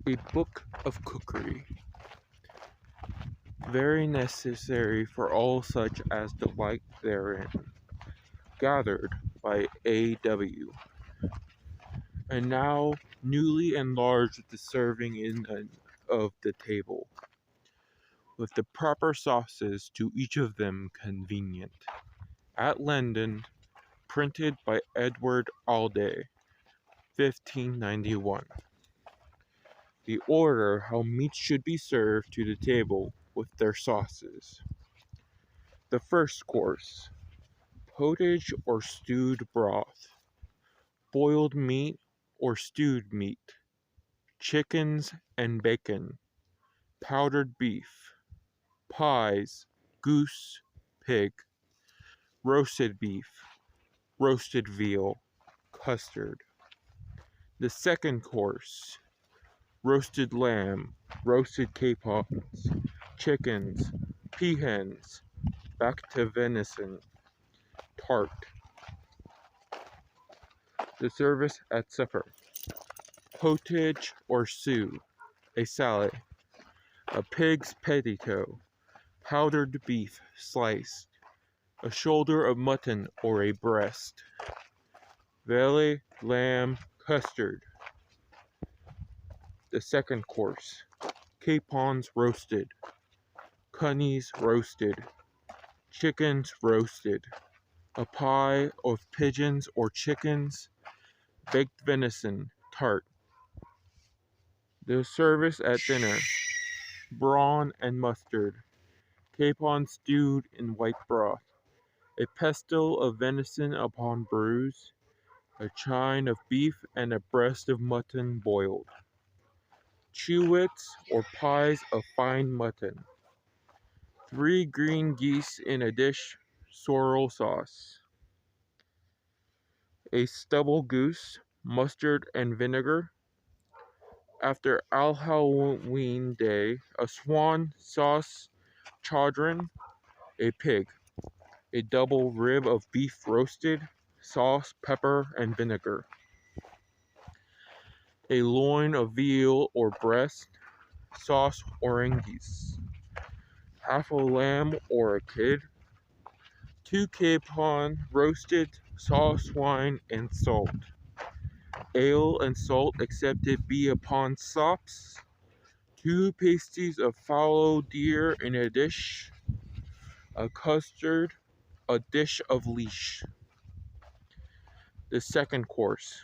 A book of cookery, very necessary for all such as delight therein, gathered by A.W. And now newly enlarged the serving in of the table, with the proper sauces to each of them convenient. At London, printed by Edward Alday, 1591. The order how meats should be served to the table with their sauces. The first course, potage or stewed broth, boiled meat or stewed meat, chickens and bacon, powdered beef, pies, goose, pig, roasted beef, roasted veal, custard. The second course, roasted lamb, roasted capons, chickens, peahens, back to venison, tart. The service at supper, potage or stew, a salad, a pig's pettito, powdered beef sliced, a shoulder of mutton or a breast, vele, lamb, custard. The second course, capons roasted, cunnies roasted, chickens roasted, a pie of pigeons or chickens, baked venison, tart. The service at dinner, brawn and mustard, capon stewed in white broth, a pestle of venison upon bruise, a chine of beef and a breast of mutton boiled, chewits or pies of fine mutton, 3 green geese in a dish, sorrel sauce, a stubble goose, mustard and vinegar. After Halloween Day, a swan sauce chaudron, a pig, a double rib of beef roasted, sauce, pepper, and vinegar, a loin of veal or breast, sauce oranges, half a lamb or a kid, 2 capon roasted, sauce, wine, and salt. Ale and salt accepted be upon sops, 2 pasties of fallow deer in a dish, a custard, a dish of leash. The second course,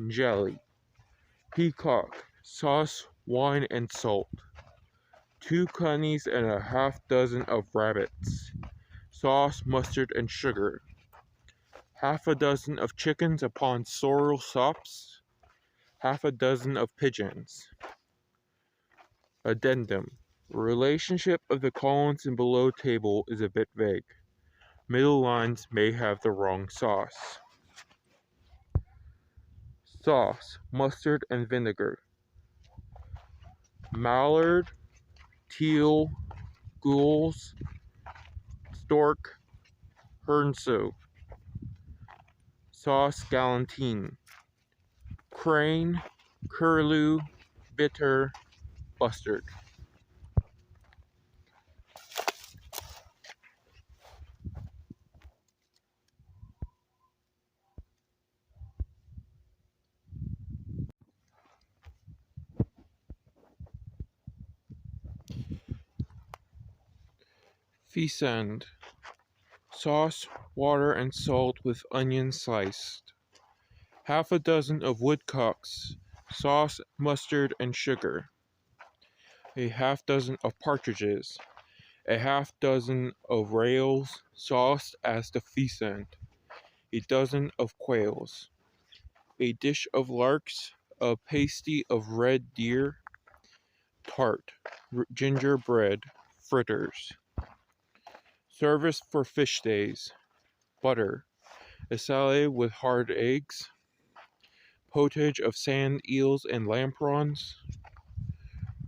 jelly, peacock, sauce, wine, and salt, 2 cunnies and a half dozen of rabbits, sauce, mustard, and sugar, half a dozen of chickens upon sorrel sops, half a dozen of pigeons. Addendum. Relationship of the columns in below table is a bit vague. Middle lines may have the wrong sauce. Sauce, mustard and vinegar, mallard, teal, gules, stork, hernso, sauce galantine, crane, curlew, bitter, bustard. Feasand, sauce, water, and salt with onion sliced, half a dozen of woodcocks, sauce, mustard, and sugar, a half dozen of partridges, a half dozen of rails, sauced as the feasand, a dozen of quails, a dish of larks, a pasty of red deer, tart, gingerbread, fritters. Service for fish days, butter, a salad with hard eggs, potage of sand eels and lamprons,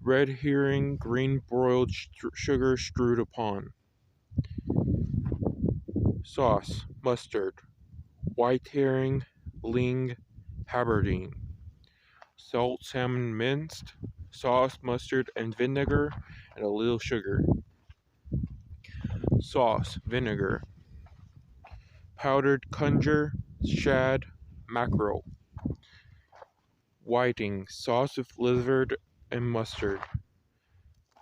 red herring, green broiled sugar strewed upon. Sauce, mustard, white herring, ling, haberdine, salt salmon minced, sauce, mustard, and vinegar, and a little sugar. Sauce, vinegar, powdered conger, shad, mackerel. Whiting, sauce with liver and mustard.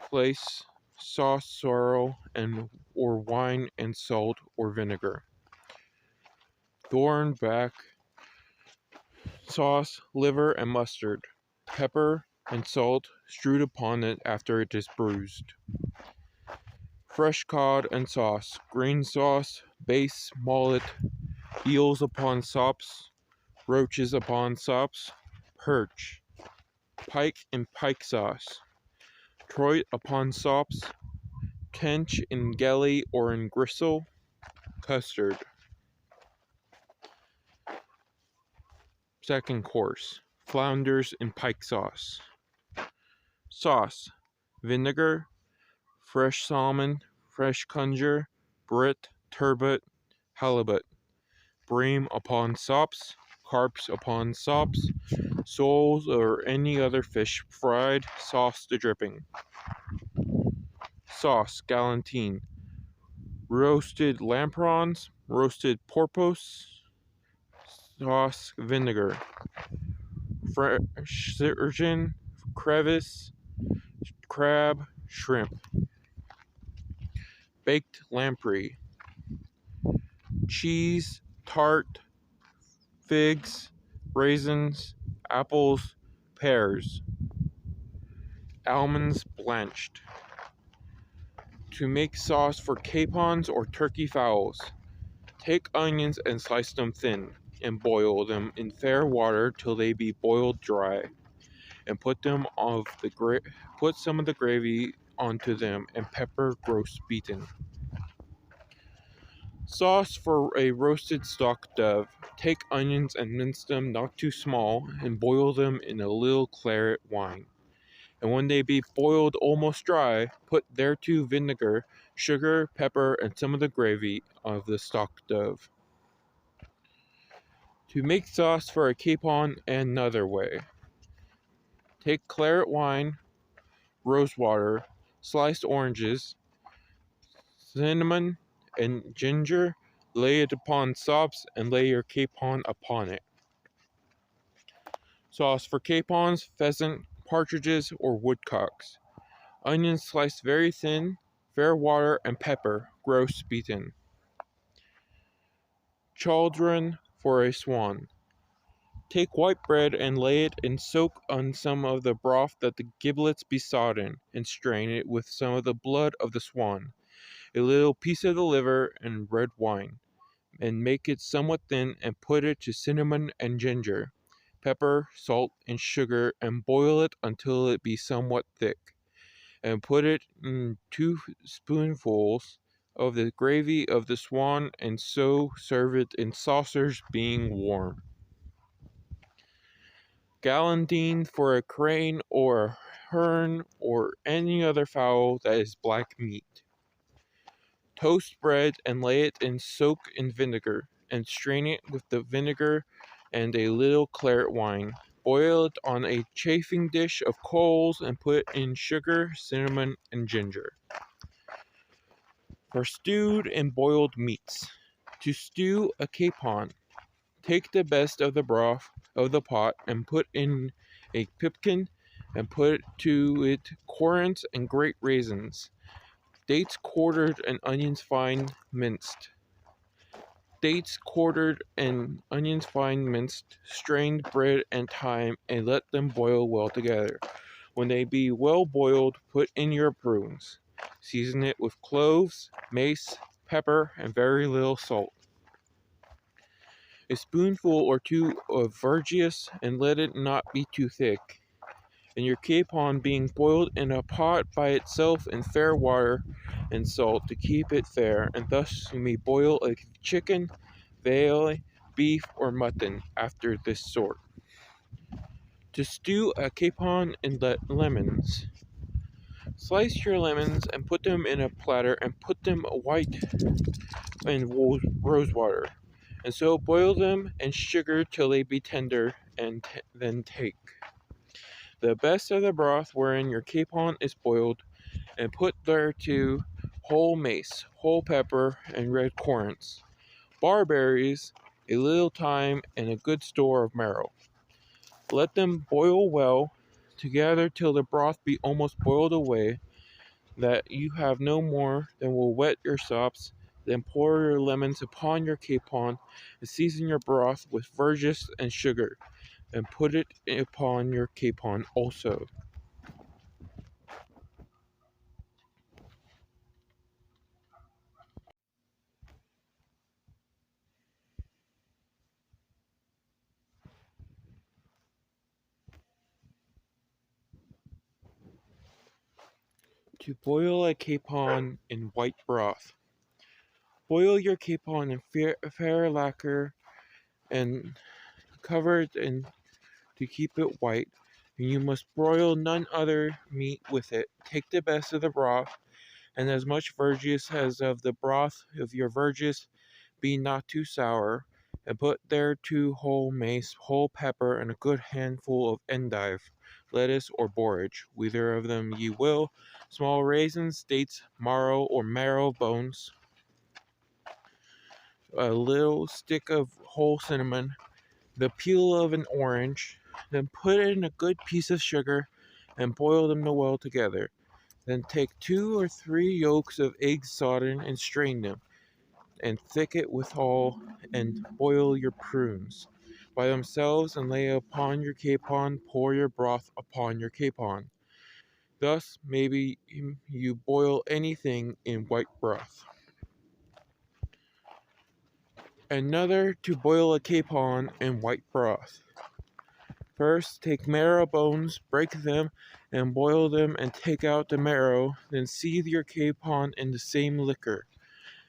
Place sauce, sorrel, and or wine and salt or vinegar. Thornback sauce, liver and mustard. Pepper and salt strewed upon it after it is bruised. Fresh cod and sauce, green sauce, base, mullet, eels upon sops, roaches upon sops, perch, pike and pike sauce, troit upon sops, tench in gelly or in gristle, custard. Second course, flounders in pike sauce. Sauce, vinegar, fresh salmon, fresh conger, brit, turbot, halibut, bream upon sops, carps upon sops, soles or any other fish fried, sauce to dripping. Sauce, galantine, roasted lamprons, roasted porpoise, sauce, vinegar, fresh sturgeon, crevice, crab, shrimp. Baked lamprey, cheese, tart, figs, raisins, apples, pears, almonds blanched. To make sauce for capons or turkey fowls, take onions and slice them thin, and boil them in fair water till they be boiled dry, and put some of the gravy onto them, and pepper gross beaten. Sauce for a roasted stock dove. Take onions and mince them not too small, and boil them in a little claret wine. And when they be boiled almost dry, put thereto vinegar, sugar, pepper, and some of the gravy of the stock dove. To make sauce for a capon another way. Take claret wine, rose water, sliced oranges, cinnamon, and ginger, lay it upon sops, and lay your capon upon it. Sauce for capons, pheasant, partridges, or woodcocks. Onions sliced very thin, fair water, and pepper, gross beaten. Chaldron for a swan. Take white bread and lay it and soak on some of the broth that the giblets be sodden, and strain it with some of the blood of the swan, a little piece of the liver, and red wine, and make it somewhat thin, and put it to cinnamon and ginger, pepper, salt, and sugar, and boil it until it be somewhat thick, and put it in 2 spoonfuls of the gravy of the swan, and so serve it in saucers, being warm. Galantine for a crane or a heron or any other fowl that is black meat. Toast bread and lay it and soak in vinegar, and strain it with the vinegar and a little claret wine. Boil it on a chafing dish of coals, and put in sugar, cinnamon, and ginger. For stewed and boiled meats. To stew a capon, take the best of the broth of the pot, and put in a pipkin, and put to it currants and great raisins, dates quartered, and onions fine minced. Dates quartered and onions fine minced, strained bread and thyme, and let them boil well together. When they be well boiled, put in your prunes. Season it with cloves, mace, pepper, and very little salt. A spoonful or 2 of verjuice, and let it not be too thick. And your capon being boiled in a pot by itself in fair water and salt to keep it fair, and thus you may boil a chicken, veal, beef, or mutton after this sort. To stew a capon in lemons. Slice your lemons and put them in a platter, and put them white in rose water, and so boil them and sugar till they be tender, and then take. the best of the broth wherein your capon is boiled, and put thereto whole mace, whole pepper, and red currants, barberries, a little thyme, and a good store of marrow. Let them boil well together till the broth be almost boiled away, that you have no more than will wet your sops. Then pour your lemons upon your capon, and season your broth with verjuice and sugar, and put it upon your capon also. To boil a capon in white broth. Boil your capon in fair lacquer and cover it in to keep it white, and you must broil none other meat with it. Take the best of the broth, and as much verjuice as of the broth of your verjuice be not too sour, and put thereto whole mace, whole pepper, and a good handful of endive, lettuce, or borage, whether of them ye will, small raisins, dates, marrow bones, a little stick of whole cinnamon, the peel of an orange, then put in a good piece of sugar, and boil them well together. Then take 2 or 3 yolks of eggs sodden and strain them, and thicken it withal, and boil your prunes by themselves, and lay upon your capon, pour your broth upon your capon. Thus maybe you boil anything in white broth. Another to boil a capon in white broth. First, take marrow bones, break them, and boil them, and take out the marrow. Then seethe your capon in the same liquor.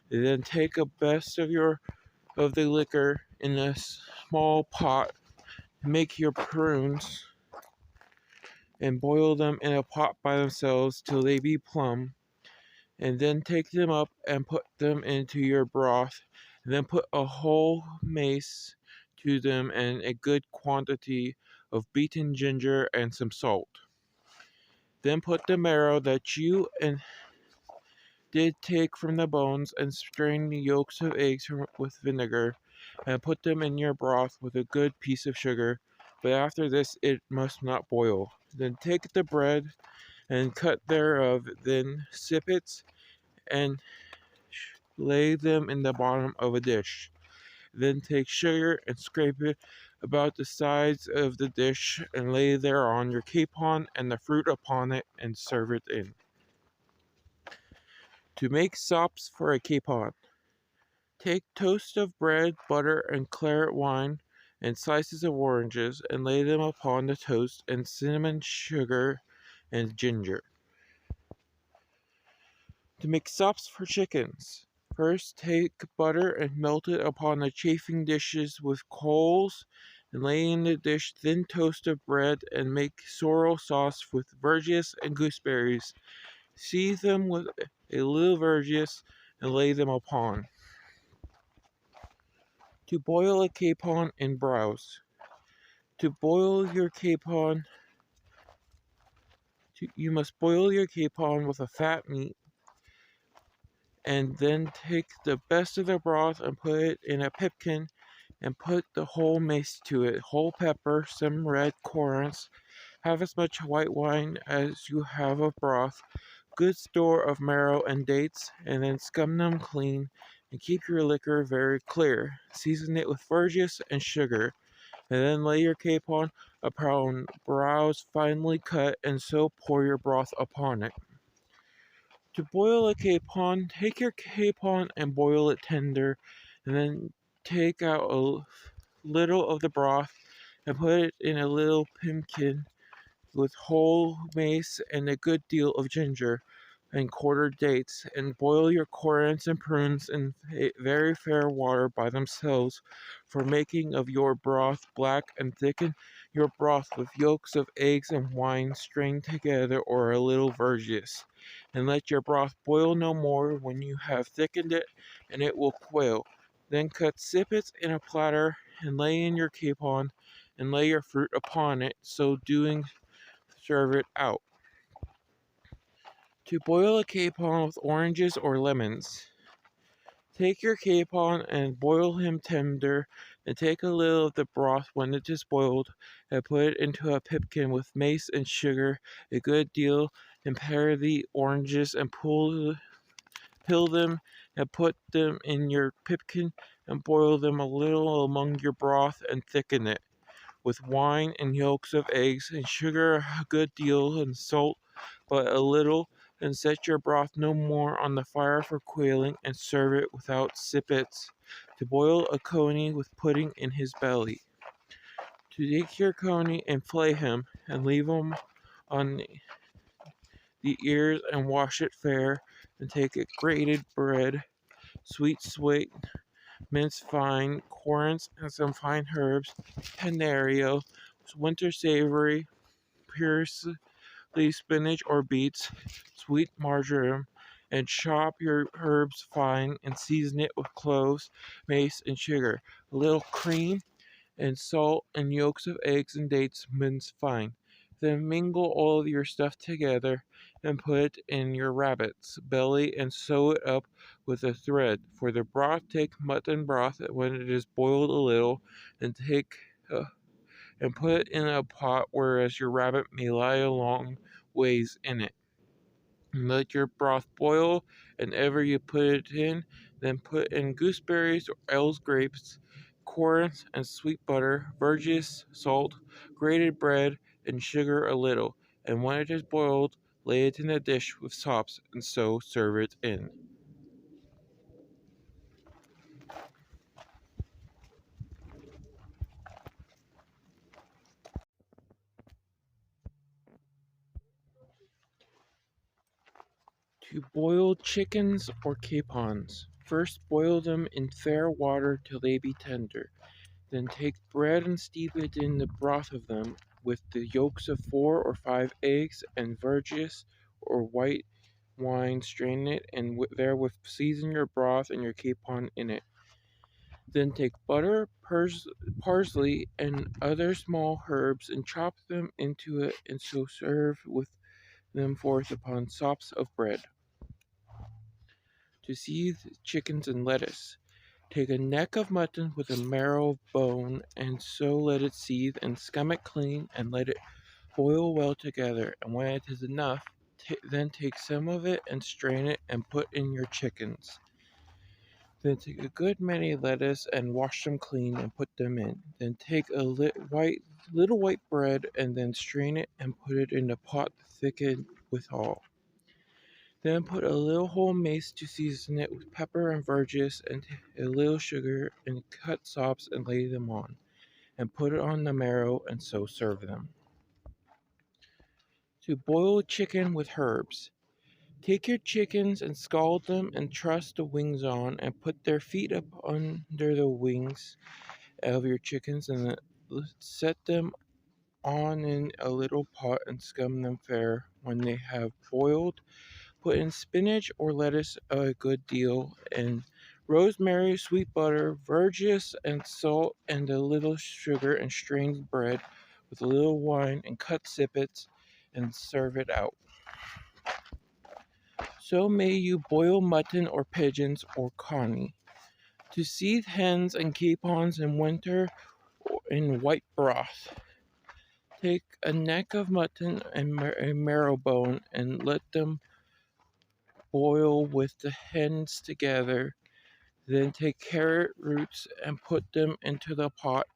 Then take a best of the liquor in a small pot. Make your prunes, and boil them in a pot by themselves till they be plumb. And then take them up and put them into your broth. And then put a whole mace to them, and a good quantity of beaten ginger and some salt. Then put the marrow that you did take from the bones, and strain the yolks of eggs with vinegar, and put them in your broth with a good piece of sugar. But after this it must not boil. Then take the bread and cut thereof, then sippets, and lay them in the bottom of a dish. Then take sugar and scrape it about the sides of the dish, and lay thereon your capon and the fruit upon it, and serve it in. To make sops for a capon. Take toast of bread, butter, and claret wine, and slices of oranges, and lay them upon the toast, and cinnamon, sugar, and ginger. To make sops for chickens. First take butter and melt it upon the chafing dishes with coals, and lay in the dish thin toast of bread, and make sorrel sauce with verjuice and gooseberries. Seethe them with a little verjuice, and lay them upon. To boil a capon in browse. To boil your capon, you must boil your capon with a fat meat, and then take the best of the broth and put it in a pipkin, and put the whole mace to it, whole pepper, some red currants, have as much white wine as you have of broth, good store of marrow and dates, and then scum them clean, and keep your liquor very clear. Season it with verjuice and sugar, and then lay your capon upon browse finely cut, and so pour your broth upon it. To boil a capon, take your capon and boil it tender, and then take out a little of the broth, and put it in a little pipkin with whole mace and a good deal of ginger and quartered dates, and boil your currants and prunes in very fair water by themselves, for making of your broth black, and thicken your broth with yolks of eggs and wine strained together, or a little verjuice, and let your broth boil no more. When you have thickened it, and it will quail, then cut sippets in a platter, and lay in your capon, and lay your fruit upon it, so doing serve it out. To boil a capon with oranges or lemons. Take your capon and boil him tender, and take a little of the broth when it is boiled, and put it into a pipkin with mace and sugar a good deal, and pare the oranges and peel them, and put them in your pipkin, and boil them a little among your broth, and thicken it with wine and yolks of eggs, and sugar a good deal, and salt but a little, and set your broth no more on the fire for quailing, and serve it without sippets. To boil a coney with pudding in his belly. To take your coney and flay him, and leave him on the ears, and wash it fair, and take it grated bread, sweet, minced fine, currants, and some fine herbs, penario, winter savory, parsley, spinach or beets, sweet marjoram, and chop your herbs fine, and season it with cloves, mace, and sugar, a little cream, and salt, and yolks of eggs and dates minced fine. Then mingle all of your stuff together, and put it in your rabbit's belly, and sew it up with a thread. For the broth, take mutton broth when it is boiled a little, and and put it in a pot, whereas your rabbit may lie a long ways in it. And let your broth boil, and ever you put it in, then put in gooseberries or else grapes, currants, and sweet butter, verjuice, salt, grated bread, and sugar a little. And when it is boiled, lay it in a dish with sops, and so serve it in. To boil chickens or capons. First boil them in fair water till they be tender. Then take bread and steep it in the broth of them, with the yolks of 4 or 5 eggs, and verjuice or white wine. Strain it, and therewith season your broth and your capon in it. Then take butter, parsley, and other small herbs, and chop them into it, and so serve with them forth upon sops of bread. To seethe chickens and lettuce. Take a neck of mutton with a marrow bone, and so let it seethe, and scum it clean, and let it boil well together. And when it is enough, then take some of it, and strain it, and put in your chickens. Then take a good many lettuce, and wash them clean, and put them in. Then take a little white bread, and then strain it, and put it in a pot thickened withal. Then put a little whole mace to season it with pepper and verjuice, and a little sugar, and cut sops, and lay them on, and put it on the marrow, and so serve them. To boil chicken with herbs. Take your chickens and scald them, and truss the wings on, and put their feet up under the wings of your chickens, and set them on in a little pot, and scum them fair. When they have boiled, put in spinach or lettuce a good deal, and rosemary, sweet butter, verjuice, and salt, and a little sugar, and strained bread with a little wine, and cut sippets, and serve it out. So may you boil mutton or pigeons or coney. To seethe hens and capons in winter in white broth. Take a neck of mutton and a marrow bone, and let them boil with the hens together. Then take carrot roots and put them into the pot,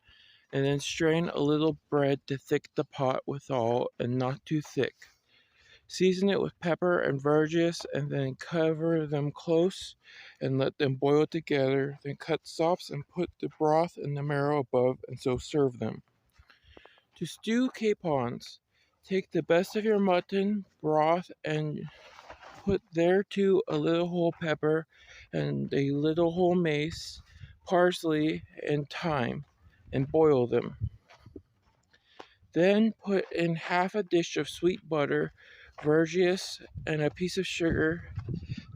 and then strain a little bread to thick the pot withal, and not too thick. Season it with pepper and verjuice, and then cover them close, and let them boil together. Then cut sops, and put the broth and the marrow above, and so serve them. To stew capons, take the best of your mutton broth, and put thereto a little whole pepper, and a little whole mace, parsley, and thyme, and boil them. Then put in half a dish of sweet butter, verjuice, and a piece of sugar.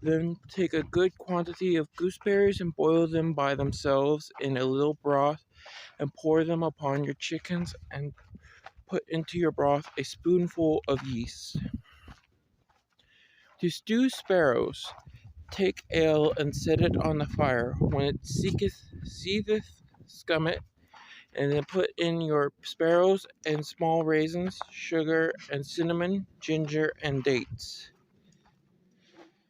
Then take a good quantity of gooseberries, and boil them by themselves in a little broth, and pour them upon your chickens, and put into your broth a spoonful of yeast. To stew sparrows, take ale and set it on the fire. When it seetheth, scum it, and then put in your sparrows and small raisins, sugar and cinnamon, ginger and dates,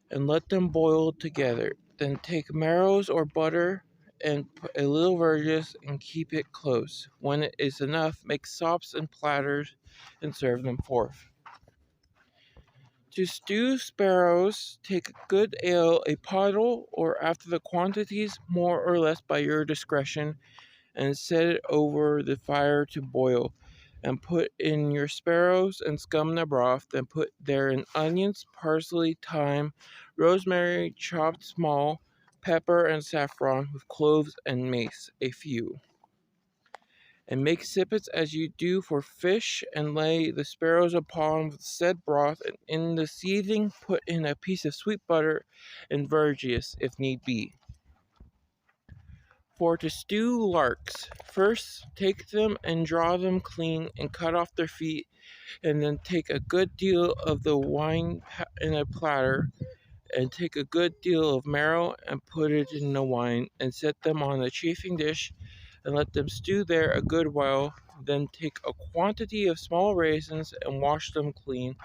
and let them boil together. Then take marrows or butter and put a little verjuice and keep it close. When it is enough, make sops and platters and serve them forth. To stew sparrows, take good ale, a pottle, or after the quantities, more or less by your discretion, and set it over the fire to boil, and put in your sparrows and scum the broth, then put therein onions, parsley, thyme, rosemary chopped small, pepper and saffron, with cloves and mace, a few. And make sippets as you do for fish, and lay the sparrows upon the said broth, and in the seething put in a piece of sweet butter and verjuice, if need be. For to stew larks, first take them and draw them clean, and cut off their feet, and then take a good deal of the wine in a platter, and take a good deal of marrow and put it in the wine, and set them on a chafing dish, and let them stew there a good while. Then take a quantity of small raisins and wash them clean,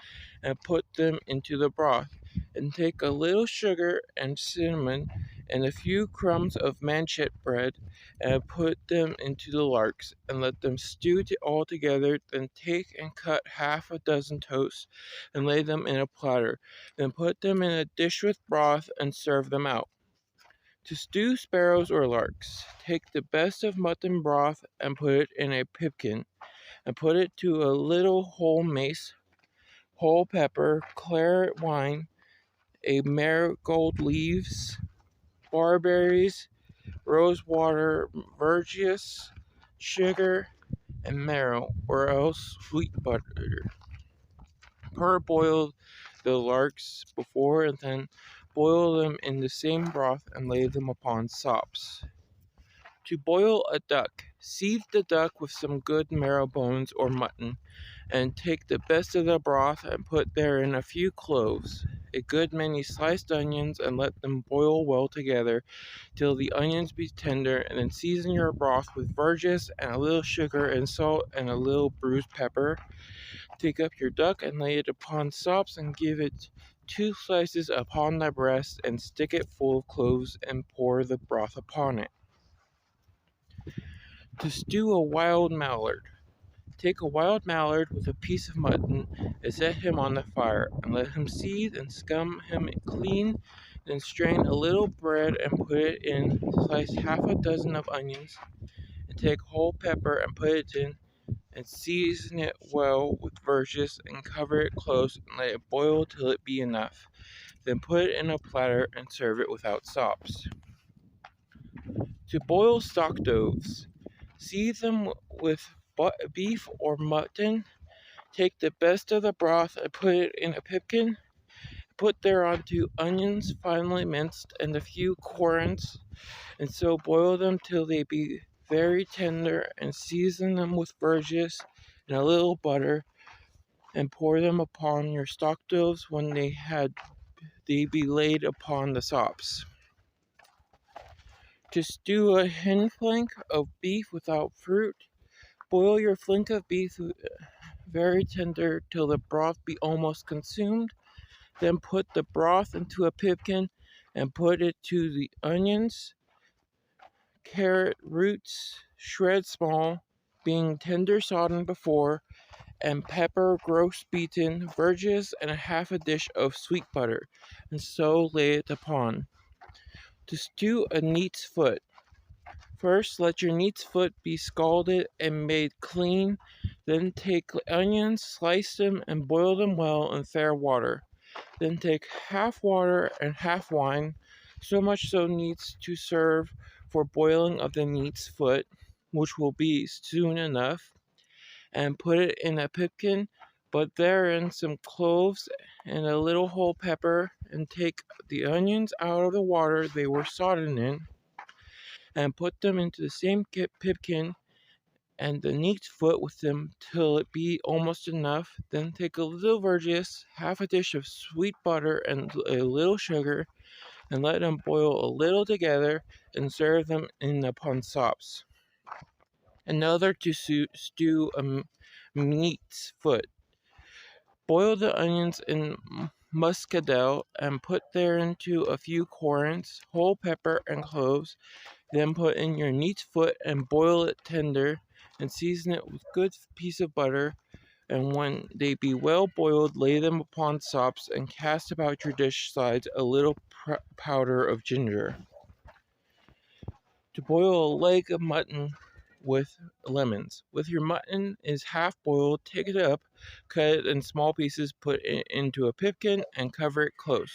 and put them into the broth, and take a little sugar and cinnamon and a few crumbs of manchet bread, and put them into the larks, and let them stew all together. Then take and cut half a dozen toasts, and lay them in a platter. Then put them in a dish with broth, and serve them out. To stew sparrows or larks, take the best of mutton broth, and put it in a pipkin, and put it to a little whole mace, whole pepper, claret wine, a marigold leaves, barberries, rose water, verjuice, sugar, and marrow, or else sweet butter. Parboil the larks before, and then boil them in the same broth, and lay them upon sops. To boil a duck, seethe the duck with some good marrow bones or mutton, and take the best of the broth, and put therein a few cloves, a good many sliced onions, and let them boil well together till the onions be tender, and then season your broth with verjuice and a little sugar and salt and a little bruised pepper. Take up your duck and lay it upon sops, and give it 2 slices upon the breast, and stick it full of cloves, and pour the broth upon it. To stew a wild mallard. Take a wild mallard with a piece of mutton, and set him on the fire, and let him seethe, and scum him clean. Then strain a little bread, and put it in. Slice half a dozen of onions, and take whole pepper, and put it in, and season it well with verjuice, and cover it close, and let it boil till it be enough. Then put it in a platter, and serve it without sops. To boil stock doves, seethe them with beef or mutton. Take the best of the broth, and put it in a pipkin. Put thereon 2 onions finely minced, and a few currants, and so boil them till they be very tender, and season them with verjuice and a little butter, and pour them upon your stock doves when they be laid upon the sops. To stew a hen flank of beef without fruit, boil your flank of beef very tender till the broth be almost consumed. Then put the broth into a pipkin, and put it to the onions, carrot roots, shred small, being tender sodden before, and pepper gross beaten, verjuice, and half a dish of sweet butter, and so lay it upon. To stew a neat's foot. First, let your neat's foot be scalded and made clean. Then take onions, slice them, and boil them well in fair water. Then take half water and half wine, so much so needs to serve for boiling of the neat's foot, which will be soon enough, and put it in a pipkin, but therein some cloves and a little whole pepper, and take the onions out of the water they were sodden in, and put them into the same pipkin, and the neat foot with them till it be almost enough. Then take a little verjuice, half a dish of sweet butter, and a little sugar, and let them boil a little together, and serve them in upon sops. Another to stew a neat's foot. Boil the onions in muscadel, and put thereinto a few currants, whole pepper, and cloves. Then put in your neat's foot, and boil it tender, and season it with good piece of butter. And when they be well boiled, lay them upon sops, and cast about your dish sides a little powder of ginger. To boil a leg of mutton with lemons. With your mutton is half boiled, take it up, cut it in small pieces, put it into a pipkin, and cover it close.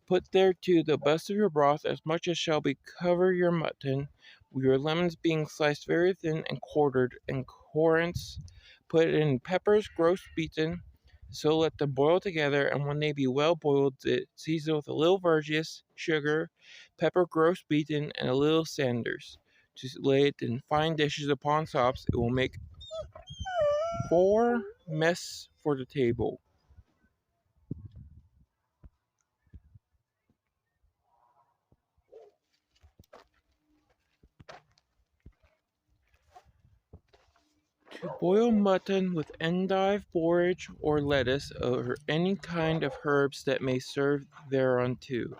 Put thereto the best of your broth, as much as shall be cover your mutton, your lemons being sliced very thin and quartered, and currants. Put in peppers gross beaten, so let them boil together, and when they be well boiled, season with a little verjuice, sugar, pepper gross beaten, and a little sanders. To lay it in fine dishes upon sops, it will make 4 mess for the table. To boil mutton with endive, borage, or lettuce, or any kind of herbs that may serve thereunto.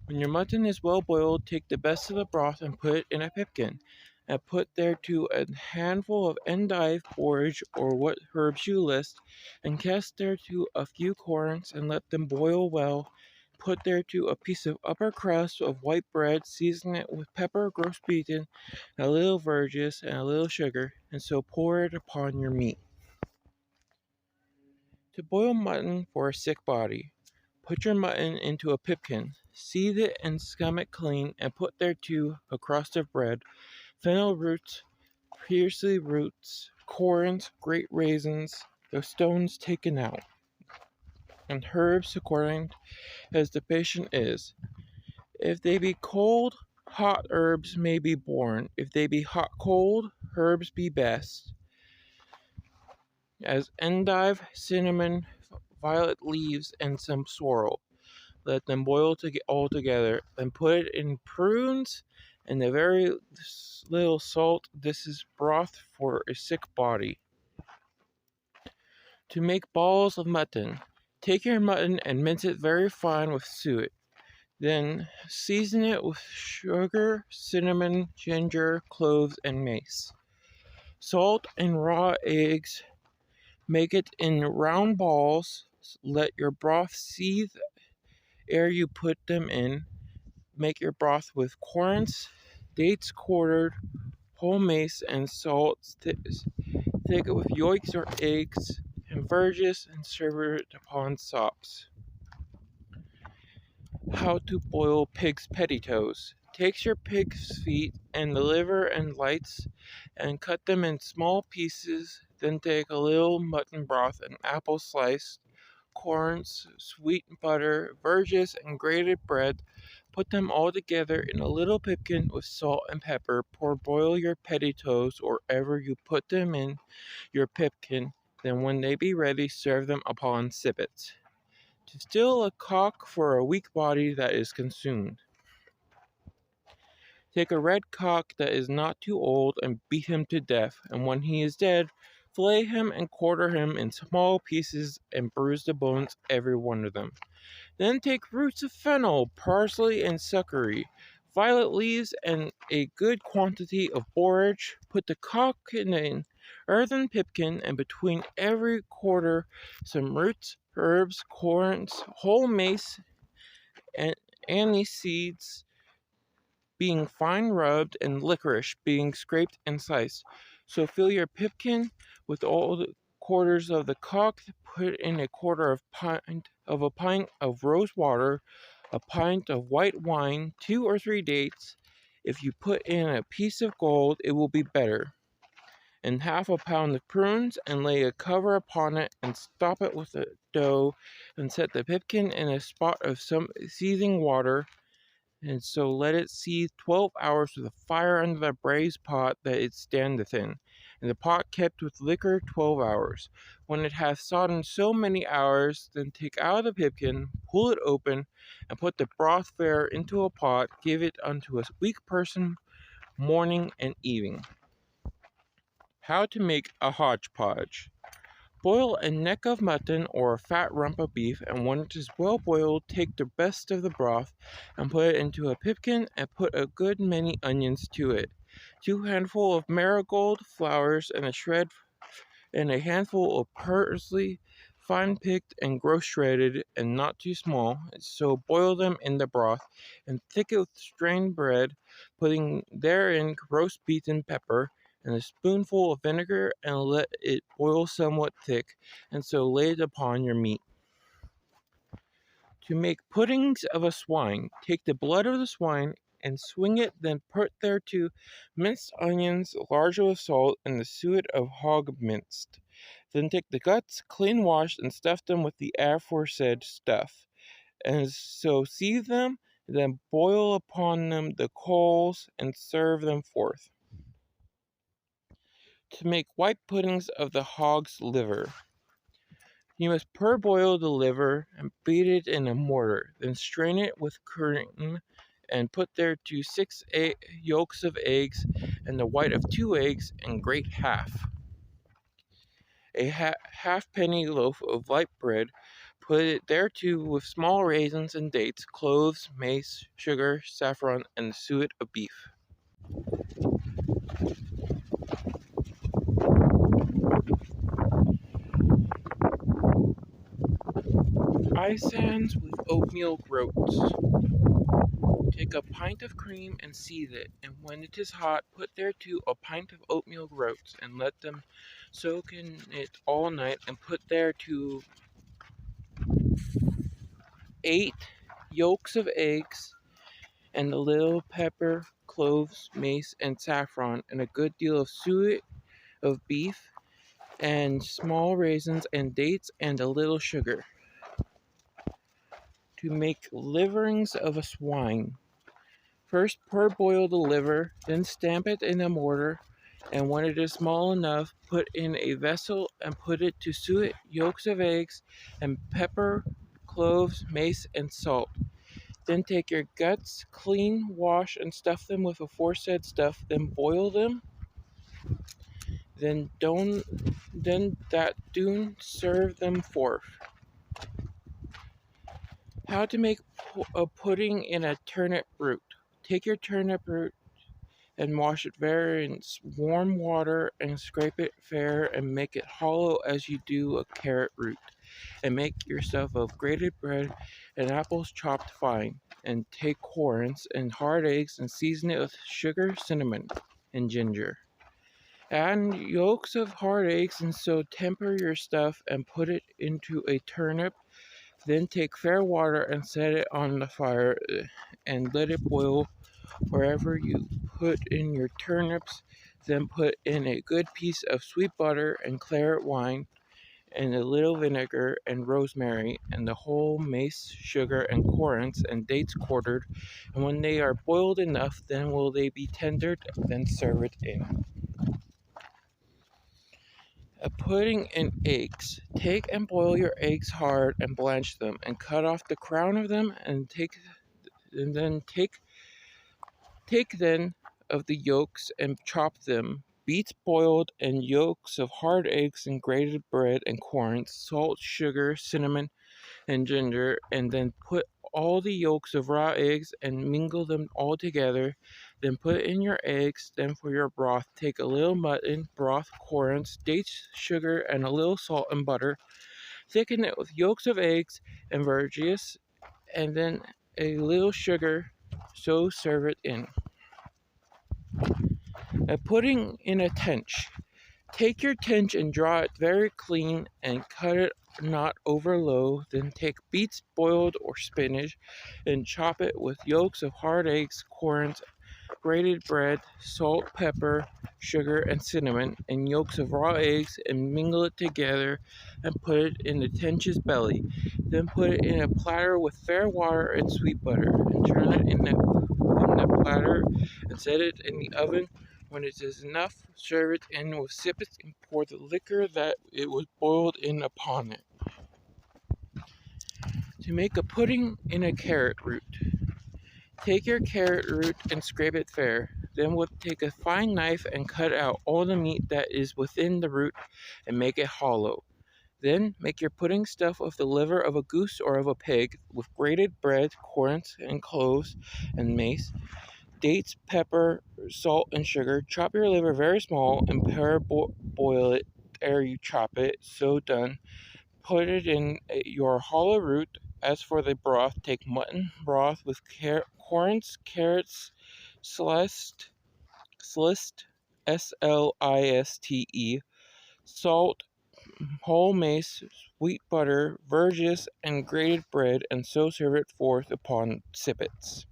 When your mutton is well boiled, take the best of the broth and put it in a pipkin, and put thereto a handful of endive, borage, or what herbs you list, and cast thereto a few currants, and let them boil well. Put thereto a piece of upper crust of white bread, season it with pepper gross beaten, a little verjuice, and a little sugar, and so pour it upon your meat. To boil mutton for a sick body. Put your mutton into a pipkin, seethe it and scum it clean, and put thereto a crust of bread, fennel roots, parsley roots, currants, great raisins, the stones taken out, and herbs according as the patient is. If they be cold, hot herbs may be born. If they be hot cold, herbs be best, as endive, cinnamon, violet leaves, and some sorrel. Let them boil all together, then put it in prunes and a very little salt. This is broth for a sick body. To make balls of mutton. Take your mutton and mince it very fine with suet. Then season it with sugar, cinnamon, ginger, cloves, and mace. Salt and raw eggs. Make it in round balls. Let your broth seethe ere you put them in. Make your broth with currants, dates quartered, whole mace, and salt. Thick it with yolks or eggs, and verjuice, and serve it upon sops. How to boil pig's pettitoes. Take your pig's feet and the liver and lights, and cut them in small pieces. Then take a little mutton broth and apple sliced, currants, sweet butter, verjuice, and grated bread. Put them all together in a little pipkin with salt and pepper. Boil your pettitoes or ever you put them in your pipkin. Then when they be ready, serve them upon sippets. To still a cock for a weak body that is consumed. Take a red cock that is not too old, and beat him to death, and when he is dead, flay him and quarter him in small pieces, and bruise the bones, every one of them. Then take roots of fennel, parsley, and succory, violet leaves, and a good quantity of borage. Put the cock in an earthen pipkin, and between every quarter some roots, herbs, currants, whole mace, and anise seeds being fine rubbed, and licorice being scraped and sliced. So fill your pipkin with all the quarters of the cock. Put in a quarter of a pint of rose water, a pint of white wine, 2 or 3 dates. If you put in a piece of gold, it will be better. And half a pound of prunes, and lay a cover upon it, and stop it with a dough, and set the pipkin in a spot of some seething water, and so let it seethe 12 hours with a fire under the braised pot that it standeth in. and the pot kept with liquor 12 hours. When it hath sodden so many hours, then take out the pipkin, pull it open, and put the broth fair into a pot, give it unto a weak person morning and evening. How to make a hodgepodge. Boil a neck of mutton or a fat rump of beef, and when it is well boiled, take the best of the broth and put it into a pipkin and put a good many onions to it, 2 handfuls of marigold flowers and a handful of parsley, fine picked and gross shredded and not too small. So boil them in the broth, and thicken with strained bread, putting therein roast beaten pepper and a spoonful of vinegar, and let it boil somewhat thick, and so lay it upon your meat. To make puddings of a swine, take the blood of the swine and swing it, then put thereto minced onions, large with salt, and the suet of hog minced. Then take the guts, clean washed, and stuff them with the aforesaid stuff, and so seethe them, then boil upon them the coals, and serve them forth. To make white puddings of the hog's liver. You must parboil the liver and beat it in a mortar, then strain it with cream and put thereto 6 yolks of eggs and the white of 2 eggs, and grate half. A halfpenny loaf of light bread, put it thereto with small raisins and dates, cloves, mace, sugar, saffron, and the suet of beef. Isands with oatmeal groats. Take a pint of cream and seethe it, and when it is hot, put thereto a pint of oatmeal groats, and let them soak in it all night, and put thereto 8 yolks of eggs, and a little pepper, cloves, mace, and saffron, and a good deal of suet of beef, and small raisins and dates, and a little sugar. To make liverings of a swine. First parboil the liver, then stamp it in a mortar, and when it is small enough, put in a vessel and put it to suet, yolks of eggs, and pepper, cloves, mace, and salt. Then take your guts, clean, wash, and stuff them with aforesaid stuff, then boil them. Then that doon serve them forth. How to make a pudding in a turnip root. Take your turnip root and wash it very in warm water, and scrape it fair, and make it hollow as you do a carrot root. And make yourself of grated bread and apples chopped fine, and take currants and hard eggs, and season it with sugar, cinnamon, and ginger. Add yolks of hard eggs, and so temper your stuff, and put it into a turnip. Then take fair water and set it on the fire, and let it boil wherever you put in your turnips. Then put in a good piece of sweet butter and claret wine, and a little vinegar and rosemary, and the whole mace, sugar, and currants and dates quartered. And when they are boiled enough, then will they be tendered, then serve it in. A pudding in eggs. Take and boil your eggs hard, and blanch them, and cut off the crown of them, and then take then of the yolks and chop them. Beat boiled and yolks of hard eggs and grated bread and currants, salt, sugar, cinnamon, and ginger, and then put all the yolks of raw eggs and mingle them all together. Then put in your eggs. Then for your broth, take a little mutton broth, currants, dates, sugar, and a little salt and butter. Thicken it with yolks of eggs and verjuice, and then a little sugar. So serve it in. A pudding in a tench. Take your tench and draw it very clean, and cut it not over low. Then take beets boiled or spinach, and chop it with yolks of hard eggs, currants, grated bread, salt, pepper, sugar, and cinnamon, and yolks of raw eggs, and mingle it together, and put it in the tench's belly. Then put it in a platter with fair water and sweet butter, and turn it in the platter, and set it in the oven When it is enough, serve it in with sippets and pour the liquor that it was boiled in upon it. To make a pudding in a carrot root. Take your carrot root and scrape it fair. Then take a fine knife and cut out all the meat that is within the root and make it hollow. Then make your pudding stuff of the liver of a goose or of a pig, with grated bread, currants, and cloves, and mace, dates, pepper, salt, and sugar. Chop your liver very small and boil it ere you chop it. So done, put it in your hollow root. As for the broth, take mutton broth with currants, carrots, sliced, S-L-I-S-T-E, salt, whole mace, sweet butter, verjuice, and grated bread, and so serve it forth upon sippets.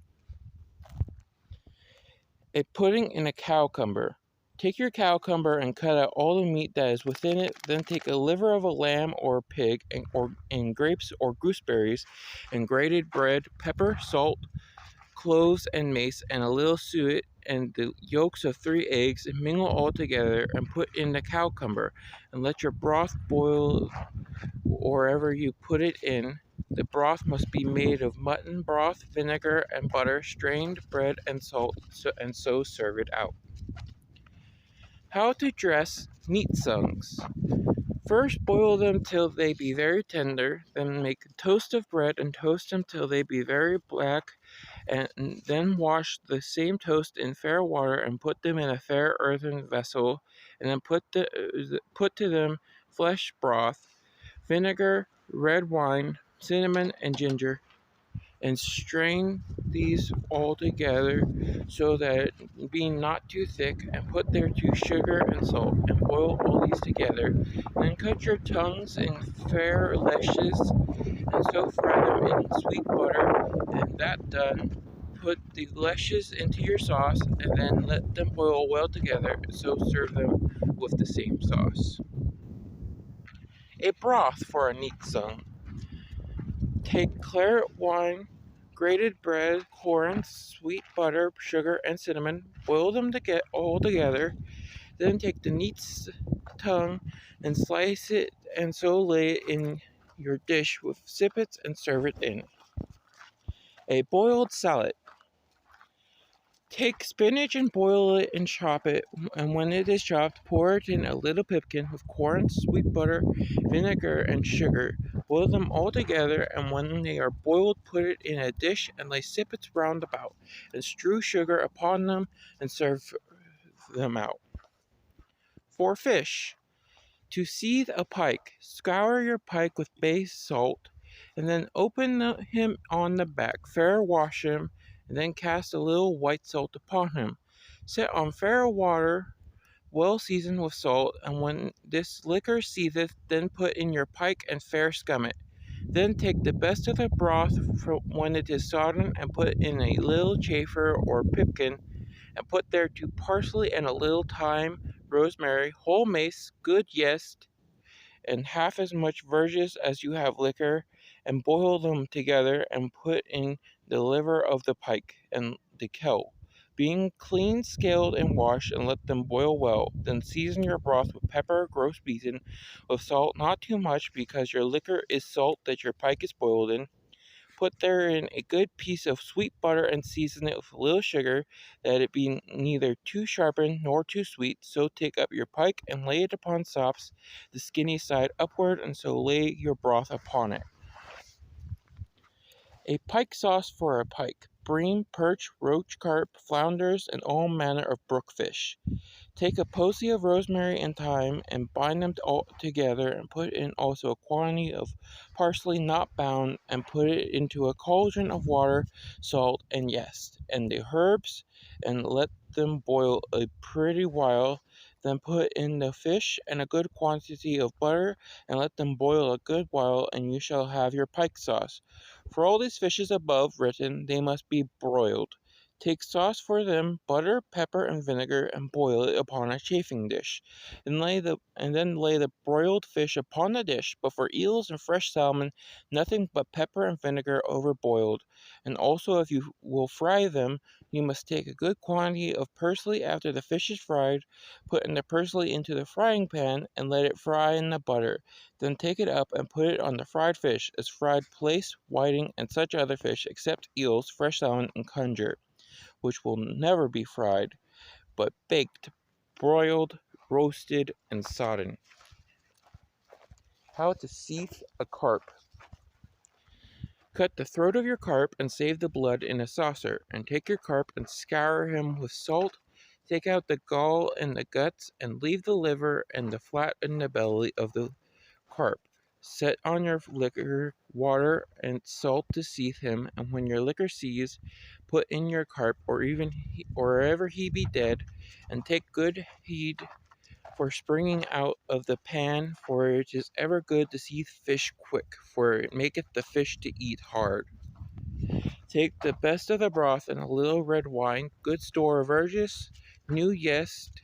A pudding in a cowcumber. Take your cowcumber and cut out all the meat that is within it. Then take a liver of a lamb or pig, and grapes or gooseberries, and grated bread, pepper, salt, cloves, and mace, and a little suet, and the yolks of 3 eggs, and mingle all together, and put in the cowcumber, and let your broth boil wherever you put it in. The broth must be made of mutton broth, vinegar, and butter, strained bread, and salt, and so serve it out. How to dress neat songs. First boil them till they be very tender, then make a toast of bread and toast them till they be very black, and then wash the same toast in fair water and put them in a fair earthen vessel, and then put to them flesh broth, vinegar, red wine, cinnamon, and ginger, and strain these all together so that it be not too thick, and put thereto sugar and salt, and boil all these together. Then cut your tongues in fair lashes, and so fry them in sweet butter, and that done, put the lashes into your sauce, and then let them boil well together, and so serve them with the same sauce. A broth for a neat song. Take claret wine, grated bread, currants, sweet butter, sugar, and cinnamon. Boil them all together. Then take the neat's tongue and slice it, and so lay it in your dish with sippets and serve it in. A boiled salad. Take spinach and boil it and chop it, and when it is chopped, pour it in a little pipkin with currants, sweet butter, vinegar, and sugar. Boil them all together, and when they are boiled, put it in a dish and lay sippets round about, and strew sugar upon them, and serve them out. For fish. To seethe a pike, scour your pike with bay salt, and then open him on the back, fair wash him, and then cast a little white salt upon him. Set on fair water, well seasoned with salt, and when this liquor seetheth, then put in your pike and fair scum it. Then take the best of the broth when it is sodden, and put in a little chafer or pipkin, and put thereto parsley and a little thyme, rosemary, whole mace, good yeast, and half as much verjuice as you have liquor, and boil them together, and put in the liver of the pike and the kelp, being clean scaled and washed, and let them boil well. Then season your broth with pepper, gross beaten, with salt, not too much, because your liquor is salt that your pike is boiled in. Put therein a good piece of sweet butter, and season it with a little sugar, that it be neither too sharpened nor too sweet. So take up your pike and lay it upon sops, the skinny side upward, and so lay your broth upon it. A pike sauce for a pike. Bream, perch, roach, carp, flounders, and all manner of brook fish. Take a posy of rosemary and thyme, and bind them all together, and put in also a quantity of parsley not bound, and put it into a cauldron of water, salt, and yeast, and the herbs, and let them boil a pretty while. Then put in the fish and a good quantity of butter, and let them boil a good while, and you shall have your pike sauce. For all these fishes above written, they must be broiled. Take sauce for them, butter, pepper, and vinegar, and boil it upon a chafing dish. And then lay the broiled fish upon the dish. But for eels and fresh salmon, nothing but pepper and vinegar over boiled. And also, if you will fry them, you must take a good quantity of parsley after the fish is fried, put in the parsley into the frying pan, and let it fry in the butter. Then take it up and put it on the fried fish, as fried plaice, whiting, and such other fish, except eels, fresh salmon, and conger, which will never be fried, but baked, broiled, roasted, and sodden. How to seethe a carp. Cut the throat of your carp and save the blood in a saucer, and take your carp and scour him with salt. Take out the gall and the guts, and leave the liver and the flat in the belly of the carp. Set on your liquor, water, and salt to seethe him, and when your liquor seethes, put in your carp, or wherever he be dead, and take good heed for springing out of the pan, for it is ever good to seethe fish quick, for it maketh the fish to eat hard. Take the best of the broth and a little red wine, good store of verjuice, new yeast,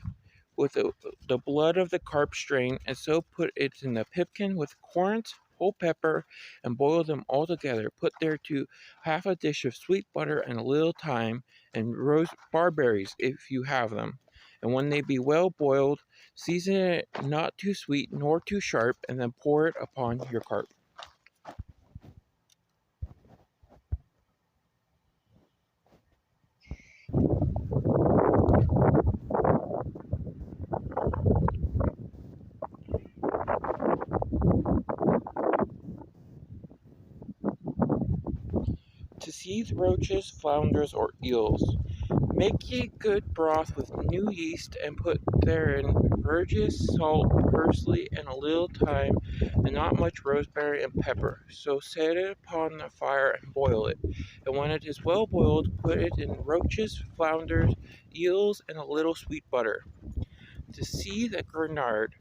with the blood of the carp strain, and so put it in a pipkin with currants, whole pepper, and boil them all together. Put thereto half a dish of sweet butter and a little thyme, and roast barberries if you have them. And when they be well boiled, season it not too sweet nor too sharp, and then pour it upon your carp. To seethe roaches, flounders, or eels. Make ye good broth with new yeast, and put therein verjuice, salt, parsley, and a little thyme, and not much rosemary and pepper. So set it upon the fire and boil it. And when it is well boiled, put it in roaches, flounders, eels, and a little sweet butter. To seethe a gurnard.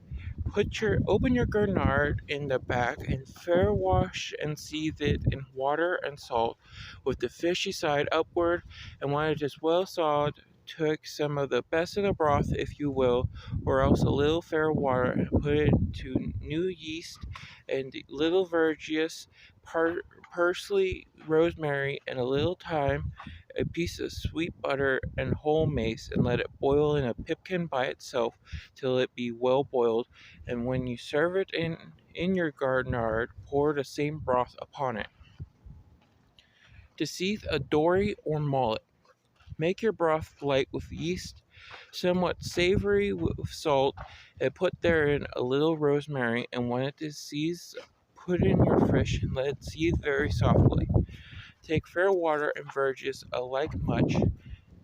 Open your gurnard in the back, and fair wash and seethe it in water and salt, with the fishy side upward, and when it is well sawed, take some of the best of the broth if you will, or else a little fair water, and put it to new yeast, and little verjuice, parsley, rosemary, and a little thyme, a piece of sweet butter, and whole mace, and let it boil in a pipkin by itself till it be well boiled, and when you serve it in your gurnard, pour the same broth upon it. To seethe a dory or mullet. Make your broth light with yeast, somewhat savory with salt, and put therein a little rosemary, and when it is seethed, put in your fish and let it seethe very softly. Take fair water and verjuice alike much,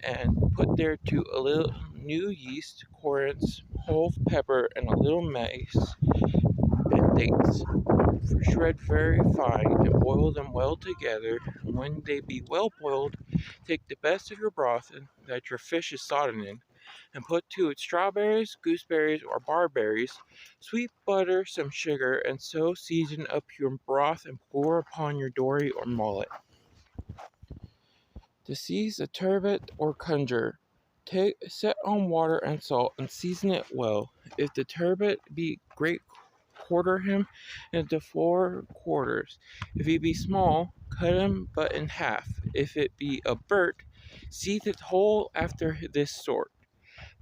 and put thereto a little new yeast, currants, whole pepper, and a little mace, and dates. Shred very fine, and boil them well together. When they be well boiled, take the best of your broth that your fish is sodden in, and put to it strawberries, gooseberries, or barberries, sweet butter, some sugar, and so season up your broth and pour upon your dory or mullet. To seize a turbot or conger, set on water and salt, and season it well. If the turbot be great, quarter him into 4 quarters. If he be small, cut him but in half. If it be a bird, seethe it whole after this sort.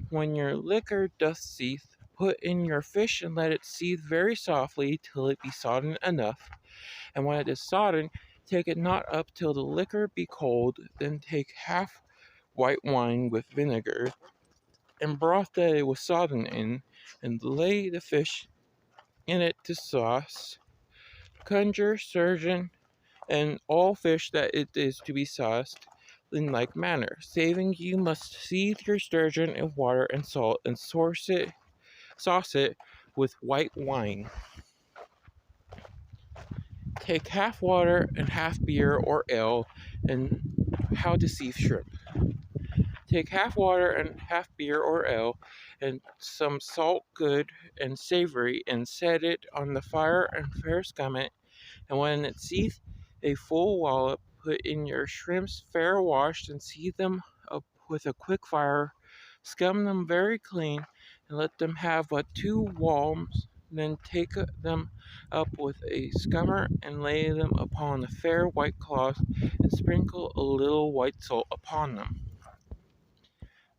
When your liquor doth seethe, put in your fish and let it seethe very softly till it be sodden enough. And when it is sodden, take it not up till the liquor be cold. Then take half white wine with vinegar, and broth that it was sodden in, and lay the fish in it to sauce, conger, sturgeon, and all fish that it is to be sauced in like manner, saving you must seethe your sturgeon in water and salt, and sauce it with white wine. Take half water and half beer or ale, and how to seethe shrimp. Take half water and half beer or ale, and some salt good and savory, and set it on the fire and fair scum it, and when it seethe a full wallop, put in your shrimps fair washed, and seethe them with a quick fire, scum them very clean, and let them have but 2 walms. Then take them up with a scummer and lay them upon a fair white cloth, and sprinkle a little white salt upon them.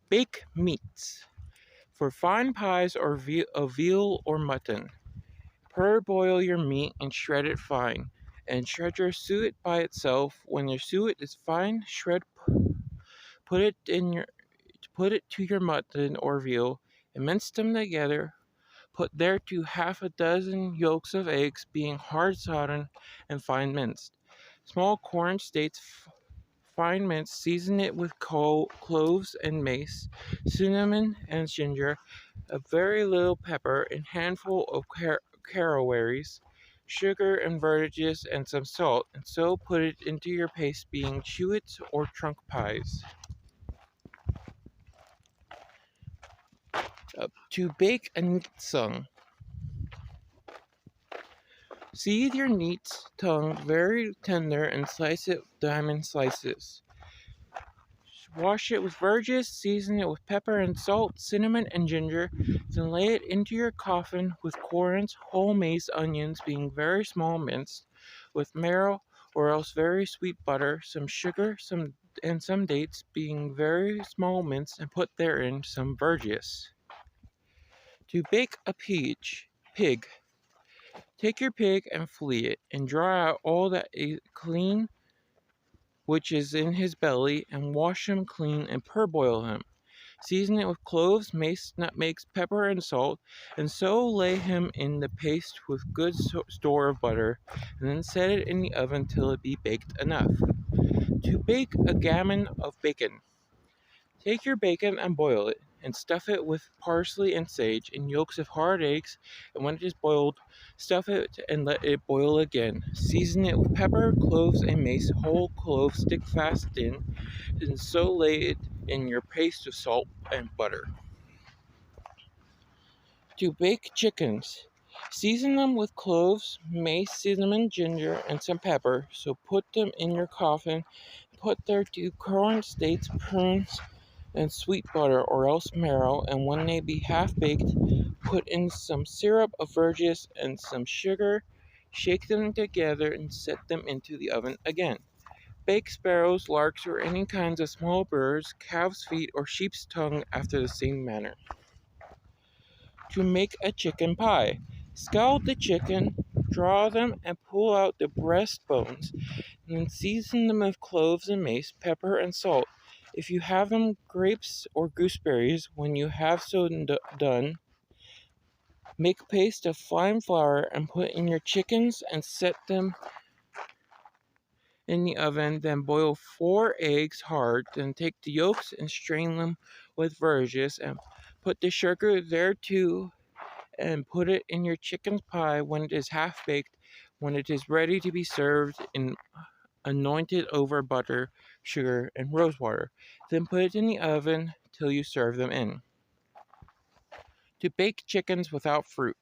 Bake meats. For fine pies or of veal or mutton, parboil your meat and shred it fine, and shred your suet by itself. When your suet is fine, put it in your put it to your mutton or veal, and mince them together. Put thereto half a dozen yolks of eggs, being hard sodden and fine minced. Small corn states fine minced. Season it with cloves and mace, cinnamon and ginger, a very little pepper, and handful of carawaries, sugar and verdigris, and some salt, and so put it into your paste, being chewits or trunk pies. To bake a neat tongue. Seethe your neat's tongue very tender, and slice it diamond slices. Wash it with verdigris, season it with pepper and salt, cinnamon and ginger, then lay it into your coffin with currants, whole mace, onions, being very small minced, with marrow, or else very sweet butter, some sugar, some dates, being very small minced, and put therein some verdigris. To bake a pig. Take your pig and flea it, and draw out all that is clean which is in his belly, and wash him clean, and parboil him. Season it with cloves, mace, nutmegs, pepper, and salt, and so lay him in the paste with good store of butter, and then set it in the oven till it be baked enough. To bake a gammon of bacon. Take your bacon and boil it, and stuff it with parsley and sage, and yolks of hard eggs, and when it is boiled, stuff it and let it boil again. Season it with pepper, cloves, and mace, whole cloves stick fast in, and so lay it in your paste of salt and butter. To bake chickens. Season them with cloves, mace, cinnamon, ginger, and some pepper, so put them in your coffin, put thereto currants, dates, prunes, and sweet butter, or else marrow, and when they be half baked, put in some syrup of verdigris and some sugar, shake them together, and set them into the oven again. Bake sparrows, larks, or any kinds of small birds, calf's feet, or sheep's tongue after the same manner. To make a chicken pie. Scald the chicken, draw them, and pull out the breastbones, and then season them with cloves and mace, pepper, and salt. If you have them grapes or gooseberries, when you have so done, make paste of fine flour and put in your chickens and set them in the oven. Then boil 4 eggs hard. Then take the yolks and strain them with verdigris, and put the sugar thereto, and put it in your chicken pie when it is half baked. When it is ready to be served, anoint it over butter, sugar, and rosewater. Then put it in the oven till you serve them in. To bake chickens without fruit.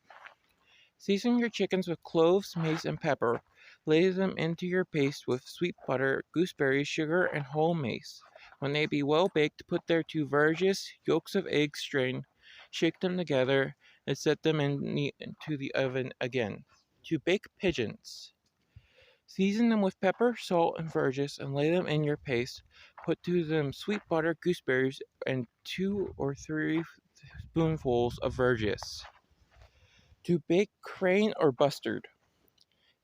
Season your chickens with cloves, mace, and pepper. Lay them into your paste with sweet butter, gooseberries, sugar, and whole mace. When they be well baked, put thereto verdigris, yolks of eggs strained, shake them together, and set them into the oven again. To bake pigeons. Season them with pepper, salt, and verdigris, and lay them in your paste. Put to them sweet butter, gooseberries, and 2 or 3 spoonfuls of verdigris. To bake crane or bustard.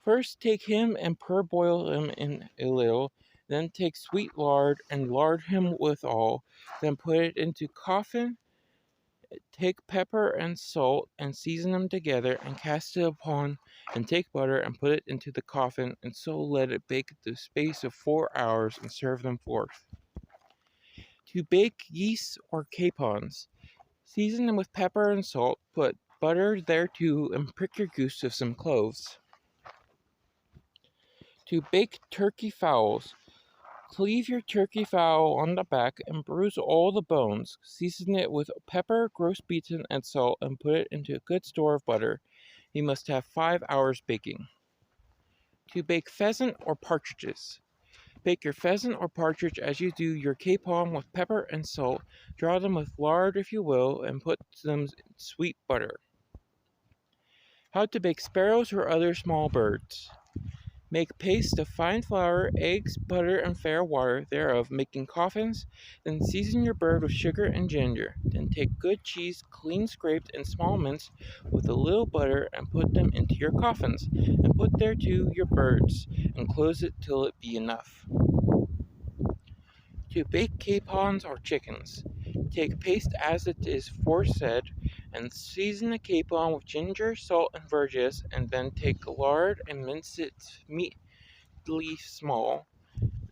First take him and parboil him in a little, then take sweet lard and lard him withal, then put it into coffin. Take pepper and salt and season them together, and cast it upon, and take butter and put it into the coffin, and so let it bake the space of 4 hours, and serve them forth. To bake geese or capons. Season them with pepper and salt, put butter thereto, and prick your goose with some cloves. To bake turkey fowls. Cleave your turkey fowl on the back, and bruise all the bones. Season it with pepper, gross beaten, and salt, and put it into a good store of butter. You must have 5 hours baking. To bake pheasant or partridges. Bake your pheasant or partridge as you do your capon with pepper and salt. Draw them with lard if you will, and put them in sweet butter. How to bake sparrows or other small birds. Make paste of fine flour, eggs, butter, and fair water thereof, making coffins. Then season your bird with sugar and ginger. Then take good cheese, clean scraped and small minced, with a little butter, and put them into your coffins, and put thereto your birds, and close it till it be enough. To bake capons or chickens. Take paste as it is foresaid, and season the capon with ginger, salt, and verjuice, and then take lard and mince it meatly small.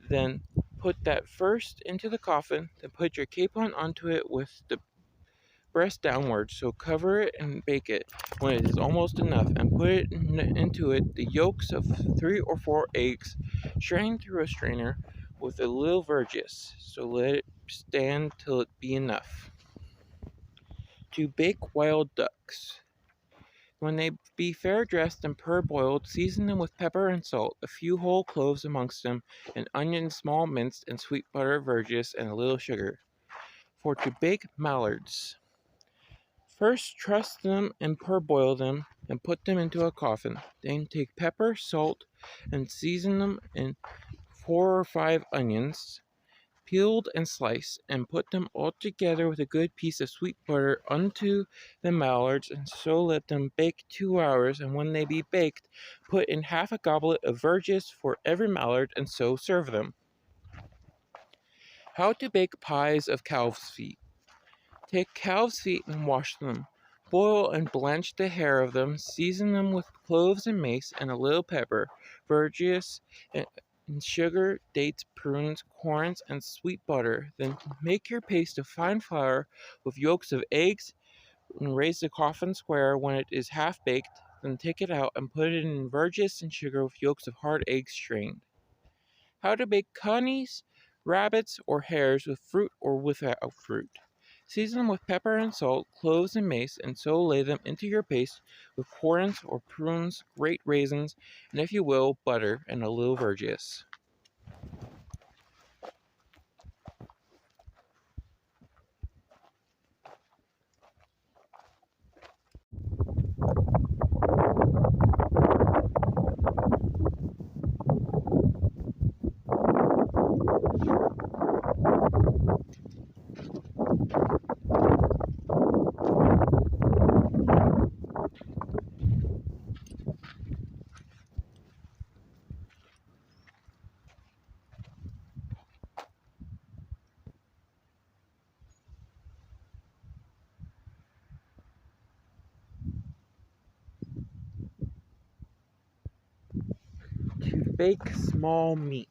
Then put that first into the coffin, then put your capon onto it with the breast downwards, so cover it and bake it when it is almost enough, and put into it the yolks of 3 or 4 eggs, strained through a strainer with a little verjuice, so let it stand till it be enough. To bake wild ducks. When they be fair dressed and parboiled, season them with pepper and salt, a few whole cloves amongst them, and onions small minced, and sweet butter, verjuice, and a little sugar. For to bake mallards. First truss them and parboil them, and put them into a coffin. Then take pepper, salt, and season them, and 4 or 5 onions, peeled and sliced, and put them all together with a good piece of sweet butter unto the mallards, and so let them bake 2 hours, and when they be baked, put in half a goblet of verjuice for every mallard, and so serve them. How to bake pies of calves' feet. Take calves' feet and wash them. Boil and blanch the hair of them, season them with cloves and mace, and a little pepper, verjuice, and sugar, dates, prunes, corns, and sweet butter. Then make your paste of fine flour with yolks of eggs, and raise the coffin square when it is half baked. Then take it out and put it in verjuice and sugar with yolks of hard eggs strained. How to bake conies, rabbits, or hares with fruit or without fruit. Season them with pepper and salt, cloves and mace, and so lay them into your paste with corns or prunes, great raisins, and if you will, butter, and a little verjuice. To bake small meats.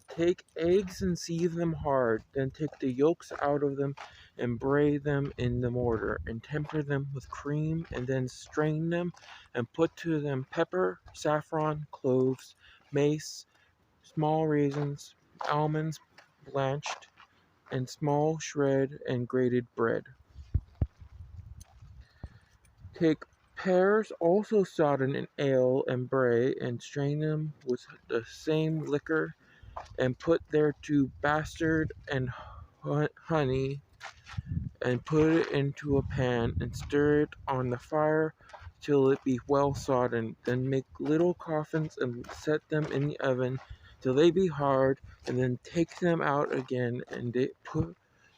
Take eggs and sieve them hard, then take the yolks out of them and bray them in the mortar, and temper them with cream, and then strain them, and put to them pepper, saffron, cloves, mace, small raisins, almonds blanched, and small shred and grated bread. Take pears also sodden in ale and bray, and strain them with the same liquor, and put thereto bastard and honey, and put it into a pan, and stir it on the fire till it be well sodden. Then make little coffins, and set them in the oven till they be hard, and then take them out again, and put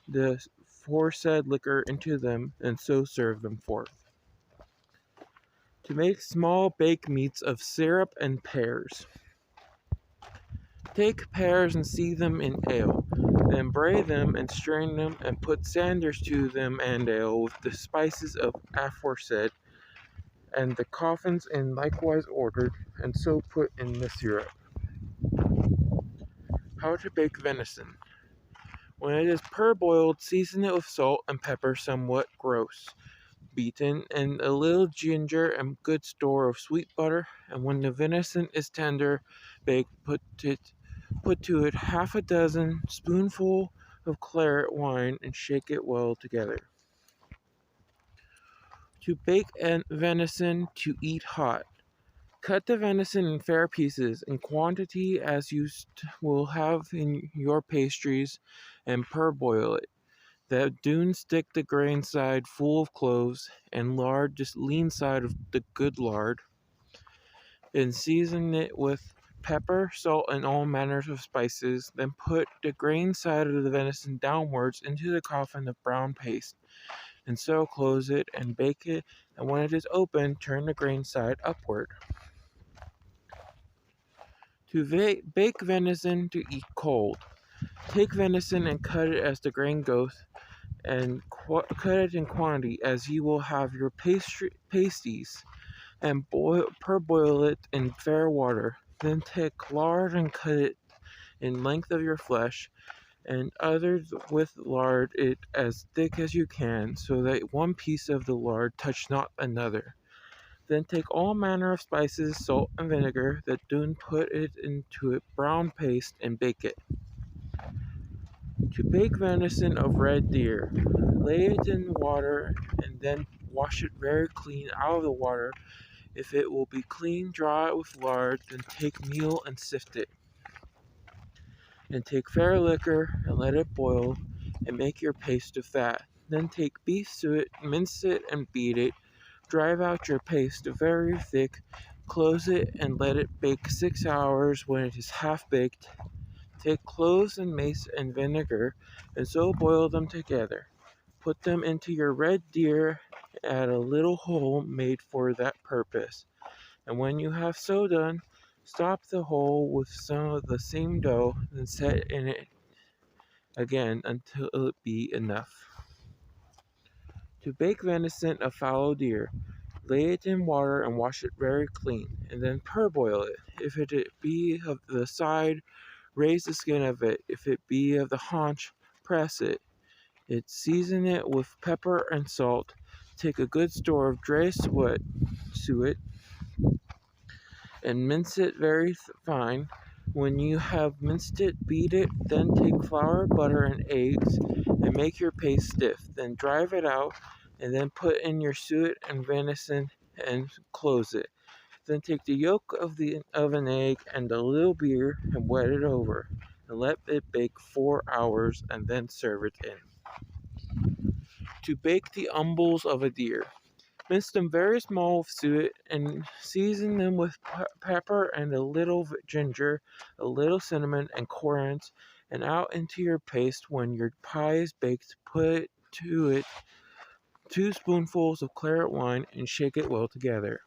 the foresaid liquor into them, and so serve them forth. To make small bake meats of syrup and pears. Take pears and sieve them in ale, then bray them and strain them, and put sanders to them and ale with the spices of aforesaid, and the coffins in likewise ordered, and so put in the syrup. How to bake venison. When it is parboiled, season it with salt and pepper somewhat gross, beaten, and a little ginger, and good store of sweet butter, and when the venison is tender, put to it half a dozen spoonful of claret wine, and shake it well together. To bake venison to eat hot. Cut the venison in fair pieces, in quantity as you will have in your pastries, and parboil it. Then stick the grain side full of cloves, and lard just lean side of the good lard, and season it with pepper, salt, and all manners of spices. Then put the grain side of the venison downwards into the coffin of brown paste, and so close it and bake it. And when it is open, turn the grain side upward. To bake venison to eat cold. Take venison and cut it as the grain goeth, and cut it in quantity as ye will have your pasties, and parboil it in fair water. Then take lard and cut it in length of your flesh, and others with lard it as thick as you can, so that one piece of the lard touch not another. Then take all manner of spices, salt, and vinegar, that do put it into a brown paste, and bake it. To bake venison of red deer, lay it in water, and then wash it very clean out of the water. If it will be clean, draw it with lard, then take meal and sift it. And take fair liquor, and let it boil, and make your paste of that. Then take beef suet, mince it, and beat it. Drive out your paste very thick, close it, and let it bake 6 hours. When it is half baked, take cloves and mace and vinegar, and so boil them together. Put them into your red deer at a little hole made for that purpose. And when you have so done, stop the hole with some of the same dough, and set in it again until it be enough. To bake venison of fallow deer, lay it in water and wash it very clean, and then parboil it. If it be of the side, raise the skin of it. If it be of the haunch, press it. Season it with pepper and salt. Take a good store of dry suet, and mince it very fine. When you have minced it, beat it. Then take flour, butter, and eggs, and make your paste stiff. Then drive it out, and then put in your suet and venison, and close it. Then take the yolk of an egg and a little beer, and wet it over, and let it bake 4 hours, and then serve it in. To bake the umbles of a deer. Mince them very small with suet, and season them with pepper and a little ginger, a little cinnamon, and currants, and out into your paste. When your pie is baked, put to it 2 spoonfuls of claret wine, and shake it well together.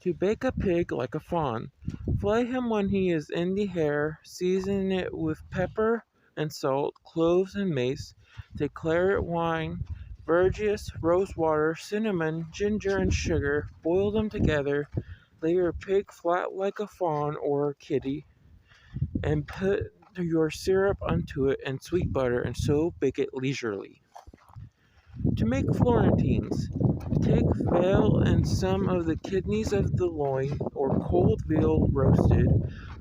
To bake a pig like a fawn. Flay him when he is in the hair, season it with pepper and salt, cloves and mace. Take claret wine, verjuice, rose water, cinnamon, ginger, and sugar. Boil them together. Lay your pig flat like a fawn or a kitty, and put your syrup unto it and sweet butter, and so bake it leisurely. To make Florentines, take veal and some of the kidneys of the loin, or cold veal roasted,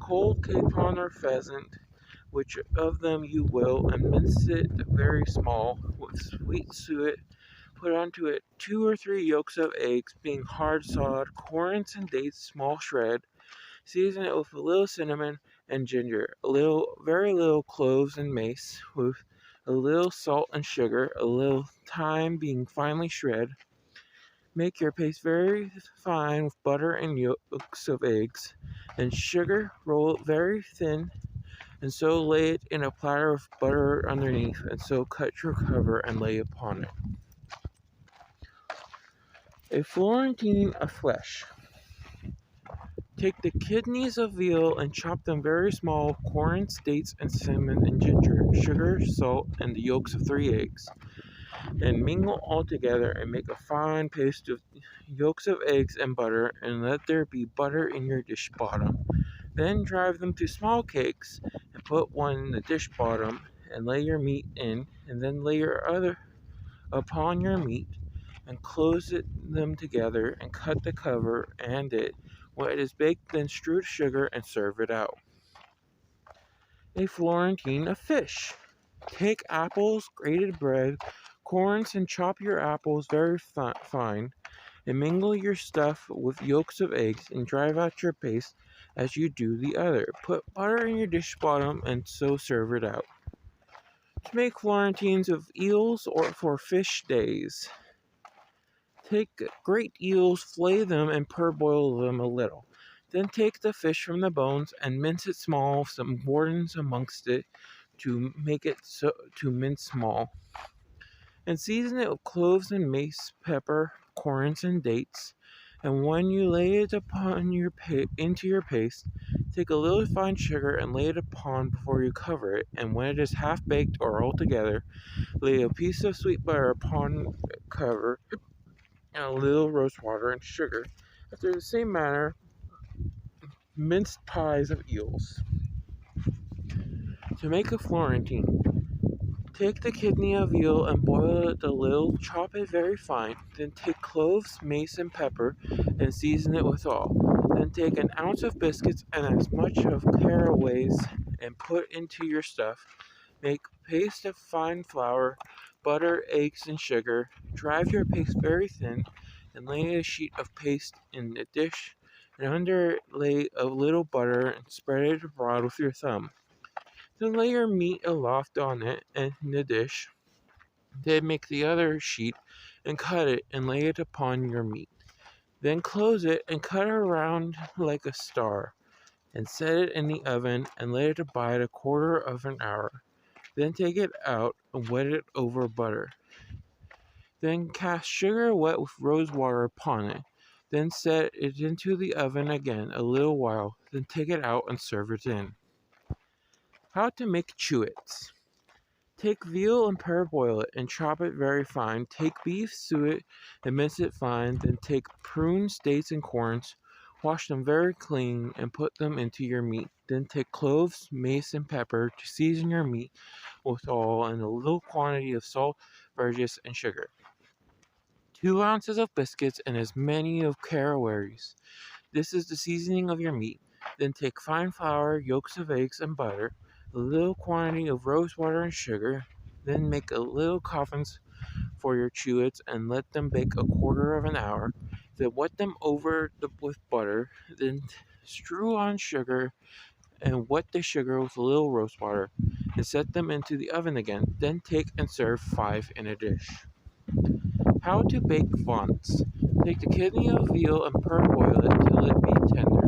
cold capon or pheasant, which of them you will, and mince it very small, with sweet suet. Put unto it 2 or 3 yolks of eggs, being hard sawed, currants and dates small shred. Season it with a little cinnamon and ginger, very little cloves and mace, with a little salt and sugar, a little thyme being finely shred. Make your paste very fine with butter and yolks of eggs and sugar. Roll it very thin, and so lay it in a platter of butter underneath, and so cut your cover and lay upon it. A Florentine of flesh. Take the kidneys of veal and chop them very small, currants, dates, and cinnamon and ginger, sugar, salt, and the yolks of 3 eggs, and mingle all together, and make a fine paste of yolks of eggs and butter, and let there be butter in your dish bottom. Then drive them to small cakes, and put one in the dish bottom, and lay your meat in, and then lay your other upon your meat, and close them together, and cut the cover and it. When it is baked, then strew sugar and serve it out. A Florentine of fish. Take apples, grated bread, currants, and chop your apples very fine. and mingle your stuff with yolks of eggs and drive out your paste as you do the other. Put butter in your dish bottom and so serve it out. To make Florentines of eels or for fish days. Take great eels, flay them, and parboil them a little. Then take the fish from the bones and mince it small, with some wardens amongst it to make it to mince small, and season it with cloves and mace, pepper, currants, and dates. And when you lay it upon into your paste, take a little fine sugar and lay it upon before you cover it. And when it is half baked or all together, lay a piece of sweet butter upon cover, and a little rose water and sugar. After the same manner, minced pies of eels. To make a Florentine, take the kidney of eel and boil it a little, chop it very fine, then take cloves, mace, and pepper, and season it with all. Then take an ounce of biscuits and as much of caraways, and put into your stuff. Make paste of fine flour, butter, eggs, and sugar. Drive your paste very thin, and lay a sheet of paste in a dish, and under it lay a little butter, and spread it abroad with your thumb. Then lay your meat aloft on it and in the dish. Then make the other sheet and cut it and lay it upon your meat. Then close it and cut it around like a star, and set it in the oven and let it abide a quarter of an hour. Then take it out and wet it over butter. Then cast sugar wet with rose water upon it. Then set it into the oven again a little while. Then take it out and serve it in. How to make chewits. Take veal and parboil it, and chop it very fine. Take beef, suet, and mince it fine. Then take prunes, dates, and currants, wash them very clean, and put them into your meat. Then take cloves, mace, and pepper to season your meat with all, and a little quantity of salt, verjuice, and sugar. 2 ounces of biscuits and as many of caraways. This is the seasoning of your meat. Then take fine flour, yolks of eggs, and butter, a little quantity of rose water and sugar. Then make a little coffins for your chewits and let them bake a quarter of an hour. Then wet them over with butter. Then strew on sugar and wet the sugar with a little rose water, and set them into the oven again. Then take and serve 5 in a dish. How to bake fonts. Take the kidney of veal and parboil it till it be tender.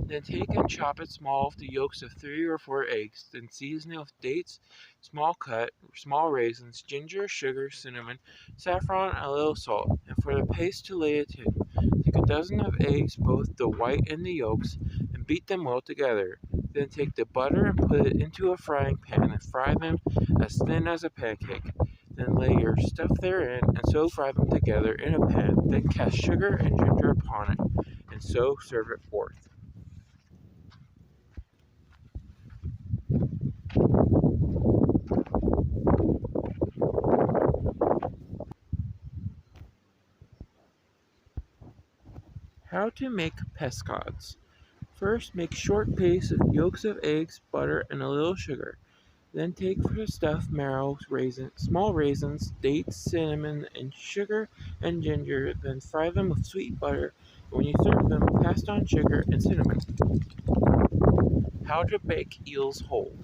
Then take and chop it small with the yolks of 3 or 4 eggs. Then season it with dates, small raisins, ginger, sugar, cinnamon, saffron, and a little salt. And for the paste to lay it in, take a dozen of eggs, both the white and the yolks, and beat them well together. Then take the butter and put it into a frying pan and fry them as thin as a pancake. Then lay your stuff therein, and so fry them together in a pan. Then cast sugar and ginger upon it, and so serve it forth. How to make pescods. First, make short paste of yolks of eggs, butter, and a little sugar. Then take for the stuff marrow, small raisins, dates, cinnamon, and sugar and ginger. Then fry them with sweet butter. When you serve them, cast on sugar and cinnamon. How to bake eels whole.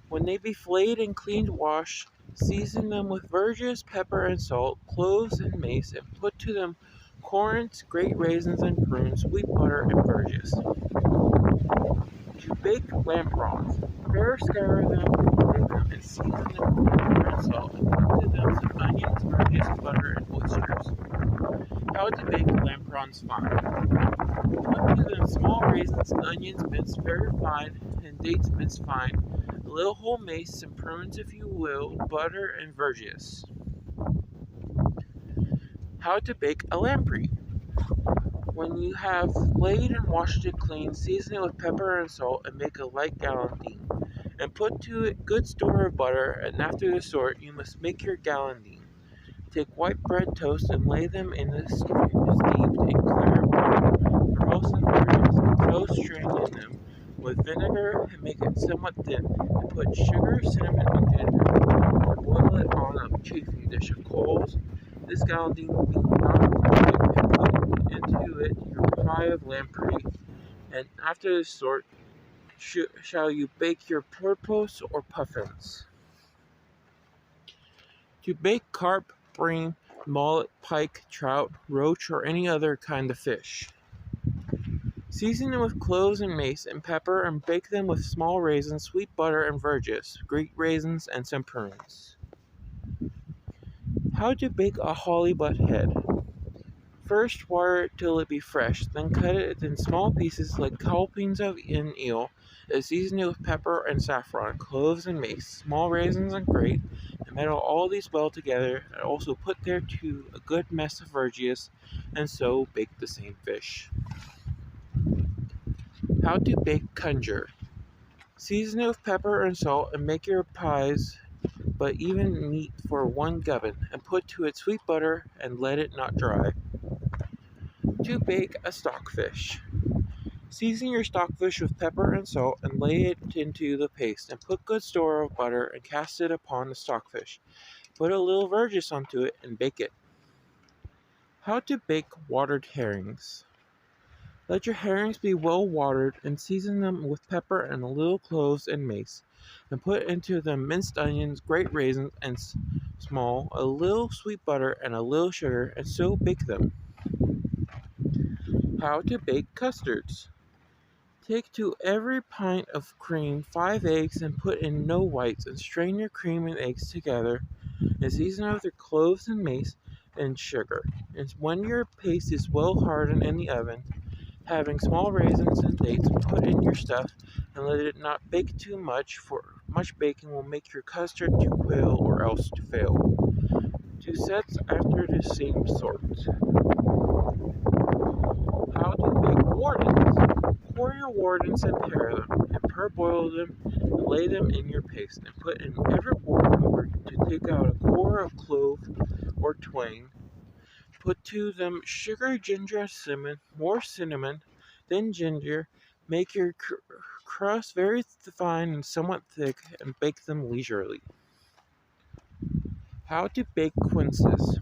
When they be flayed and cleaned, washed, season them with verjuice, pepper, and salt, cloves, and mace, and put to them currants, great raisins, and prunes, sweet butter, and verjuice. To bake lamprons. First scour them, butter them, and season them with pepper and salt, and put to them some onions, verjuice, butter, and oysters. How to bake lamprons fine. Put to them small raisins, onions minced very fine, and dates minced fine, a little whole mace, some prunes if you will, butter, and verjuice. How to bake a lamprey. When you have flayed and washed it clean, season it with pepper and salt, and make a light galantine. And put to it good store of butter, and after the sort you must make your galantine. Take white bread toast and lay them in the steeped in clear water, roast and verjuice, and so strain in them with vinegar and make it somewhat thin, and put sugar, cinnamon, and ginger, and boil it on a chafing dish of coals, This scalding being not perfect, and put into it your pie of lamprey, and after this sort shall you bake your purpose or puffins. To bake carp, bream, mullet, pike, trout, roach, or any other kind of fish. Season them with cloves and mace and pepper and bake them with small raisins, sweet butter, and verjuice, Greek raisins, and some prunes. How to bake a halibut head. First, wire it till it be fresh, then cut it in small pieces like cowpings of an eel, and season it with pepper and saffron, cloves and mace, small raisins and grate, and meddle all these well together, and also put thereto a good mess of verjuice, and so bake the same fish. How to bake conger. Season it with pepper and salt, and make your pies but even meat for 1 gubbin, and put to it sweet butter, and let it not dry. To bake a stockfish. Season your stockfish with pepper and salt, and lay it into the paste, and put good store of butter, and cast it upon the stockfish. Put a little verjuice onto it, and bake it. How to bake watered herrings. Let your herrings be well watered, and season them with pepper and a little cloves and mace, and put into them minced onions, great raisins, and small, a little sweet butter, and a little sugar, and so bake them. How to bake custards. Take to every pint of cream 5 eggs, and put in no whites, and strain your cream and eggs together, and season it with your cloves and mace and sugar. And when your paste is well hardened in the oven, having small raisins and dates, put in your stuff, and let it not bake too much, for much baking will make your custard to quail or else to fail. 2 sets after the same sort. How to bake wardens. Pour your wardens and pare them, and parboil them, and lay them in your paste, and put in every warden to take out a core of clove or twain. Put to them sugar, ginger, and cinnamon, more cinnamon, then ginger. Make your crust very fine and somewhat thick, and bake them leisurely. How to bake quinces.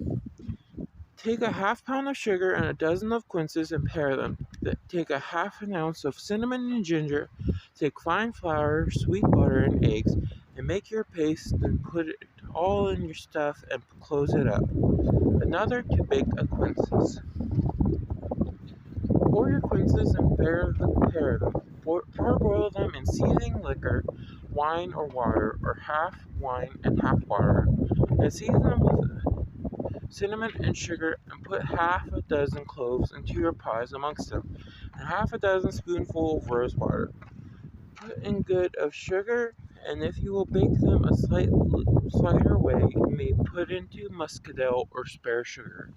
Take a half-pound of sugar and a dozen of quinces, and pare them. Take a half an ounce of cinnamon and ginger. Take fine flour, sweet butter, and eggs, and make your paste. Then put it all in your stuff and close it up. Another to bake a quinces. Pour your quinces and pare them. Parboil them in seething liquor, wine or water, or half wine and half water, and season them with cinnamon and sugar, and put half a dozen cloves into your pies amongst them, and half a dozen spoonfuls of rose water. Put in good of sugar, and if you will bake them a slighter way, you may put into muscadel or spare sugar.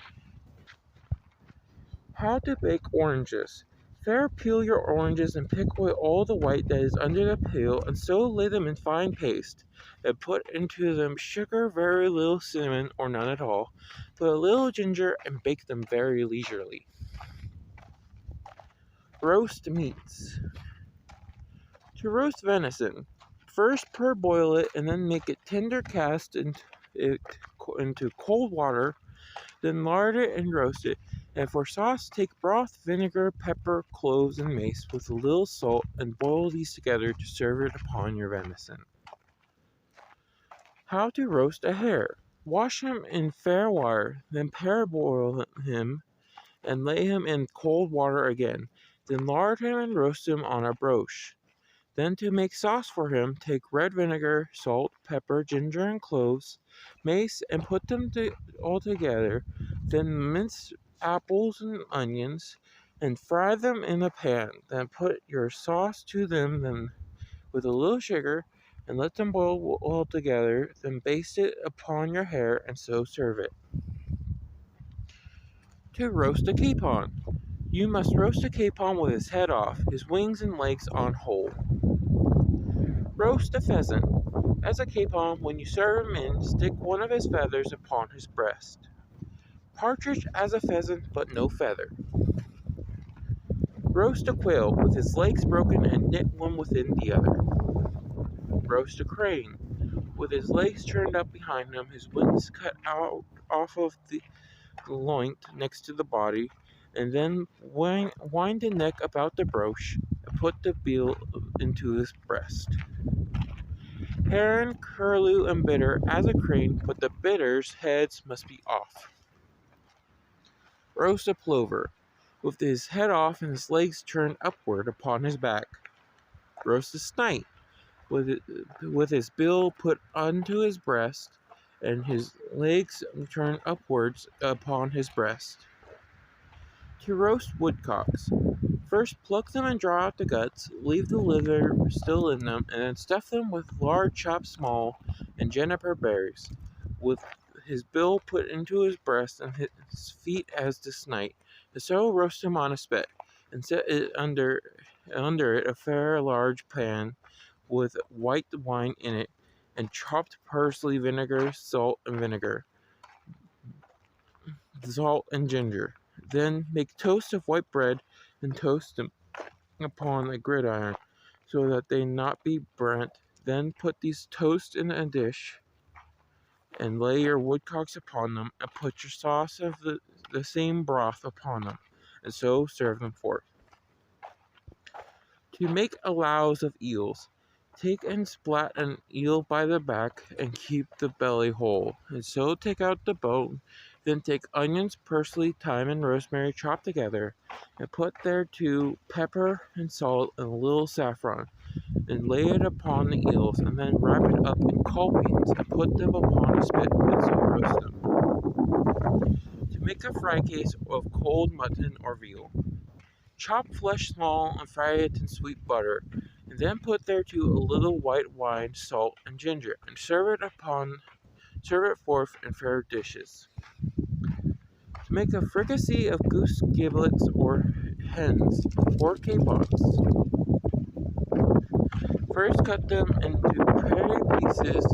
How to bake oranges. Fair peel your oranges, and pick away all the white that is under the peel, and so lay them in fine paste, and put into them sugar, very little cinnamon, or none at all. Put a little ginger, and bake them very leisurely. Roast meats. To roast venison, first parboil it, and then make it tender, cast into cold water, then lard it and roast it. And for sauce, take broth, vinegar, pepper, cloves, and mace, with a little salt, and boil these together to serve it upon your venison. How to roast a hare. Wash him in fair water, then parboil him, and lay him in cold water again. Then lard him and roast him on a broach. Then to make sauce for him, take red vinegar, salt, pepper, ginger, and cloves, mace, and put them all together. Then mince apples and onions, and fry them in a pan. Then put your sauce to them, then with a little sugar, and let them boil all together. Then baste it upon your hare, and so serve it. To roast a capon. You must roast a capon with his head off, his wings and legs on whole. Roast a pheasant. As a capon, when you serve him in, stick one of his feathers upon his breast. Partridge as a pheasant, but no feather. Roast a quail, with his legs broken, and knit one within the other. Roast a crane. with his legs turned up behind him, his wings cut out off of the loint next to the body, and then wind the neck about the brooch and put the veal into his breast. Heron, curlew, and bitter as a crane, but the bitters' heads must be off. Roast a plover, with his head off and his legs turned upward upon his back. Roast a snipe, with his bill put unto his breast, and his legs turned upwards upon his breast. To roast woodcocks. First pluck them and draw out the guts, leave the liver still in them, and then stuff them with lard chopped small and juniper berries, with his bill put into his breast and his feet as the snipe, and so roast him on a spit, and set it under it a fair large pan with white wine in it, and chopped parsley, vinegar, salt and ginger. Then make toast of white bread and toast them upon a gridiron, so that they not be burnt. Then put these toast in a dish, and lay your woodcocks upon them, and put your sauce of the same broth upon them, and so serve them forth. To make a louse of eels. Take and splat an eel by the back, and keep the belly whole, and so take out the bone. Then take onions, parsley, thyme, and rosemary chopped together, and put thereto pepper and salt and a little saffron, and lay it upon the eels, and then wrap it up in colpings, and put them upon a spit, and so roast them. To make a fry case of cold mutton or veal. Chop flesh small and fry it in sweet butter, and then put thereto a little white wine, salt, and ginger, and serve it forth in fair dishes. To make a fricassee of goose giblets or hens, or capons. First cut them into pretty pieces,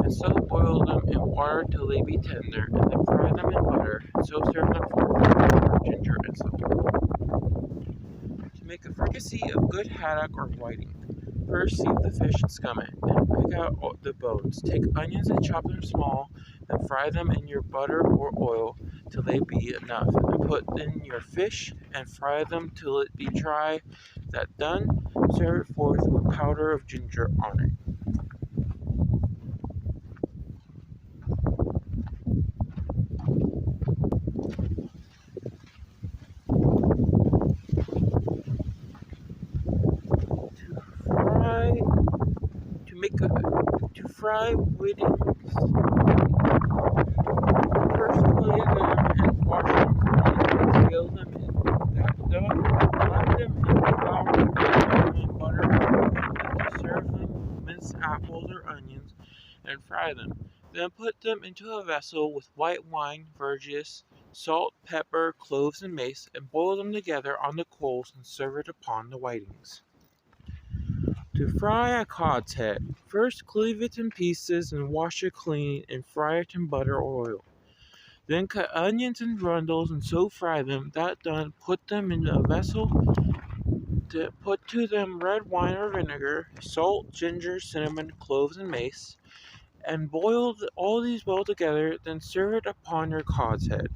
and so boil them in water till they be tender, and then fry them in butter, and so serve them forth with pepper, ginger, and salt. To make a fricassee of good haddock or whiting. First sieve the fish and scum it, and pick out the bones. Take onions and chop them small, then fry them in your butter or oil till they be enough, and put in your fish, and fry them till it be dry. That done, serve it forth with powder of ginger on it. To fry whitings. First clean them and wash them and scale them in. That done, fry them in flour and butter, and to serve them, mince apples or onions and fry them. Then put them into a vessel with white wine, verjuice, salt, pepper, cloves, and mace, and boil them together on the coals and serve it upon the whitings. To fry a cod's head. First cleave it in pieces and wash it clean and fry it in butter or oil. Then cut onions in rundles and so fry them. That done, put them in a vessel. Put to them red wine or vinegar, salt, ginger, cinnamon, cloves, and mace, and boil all these well together. Then serve it upon your cod's head.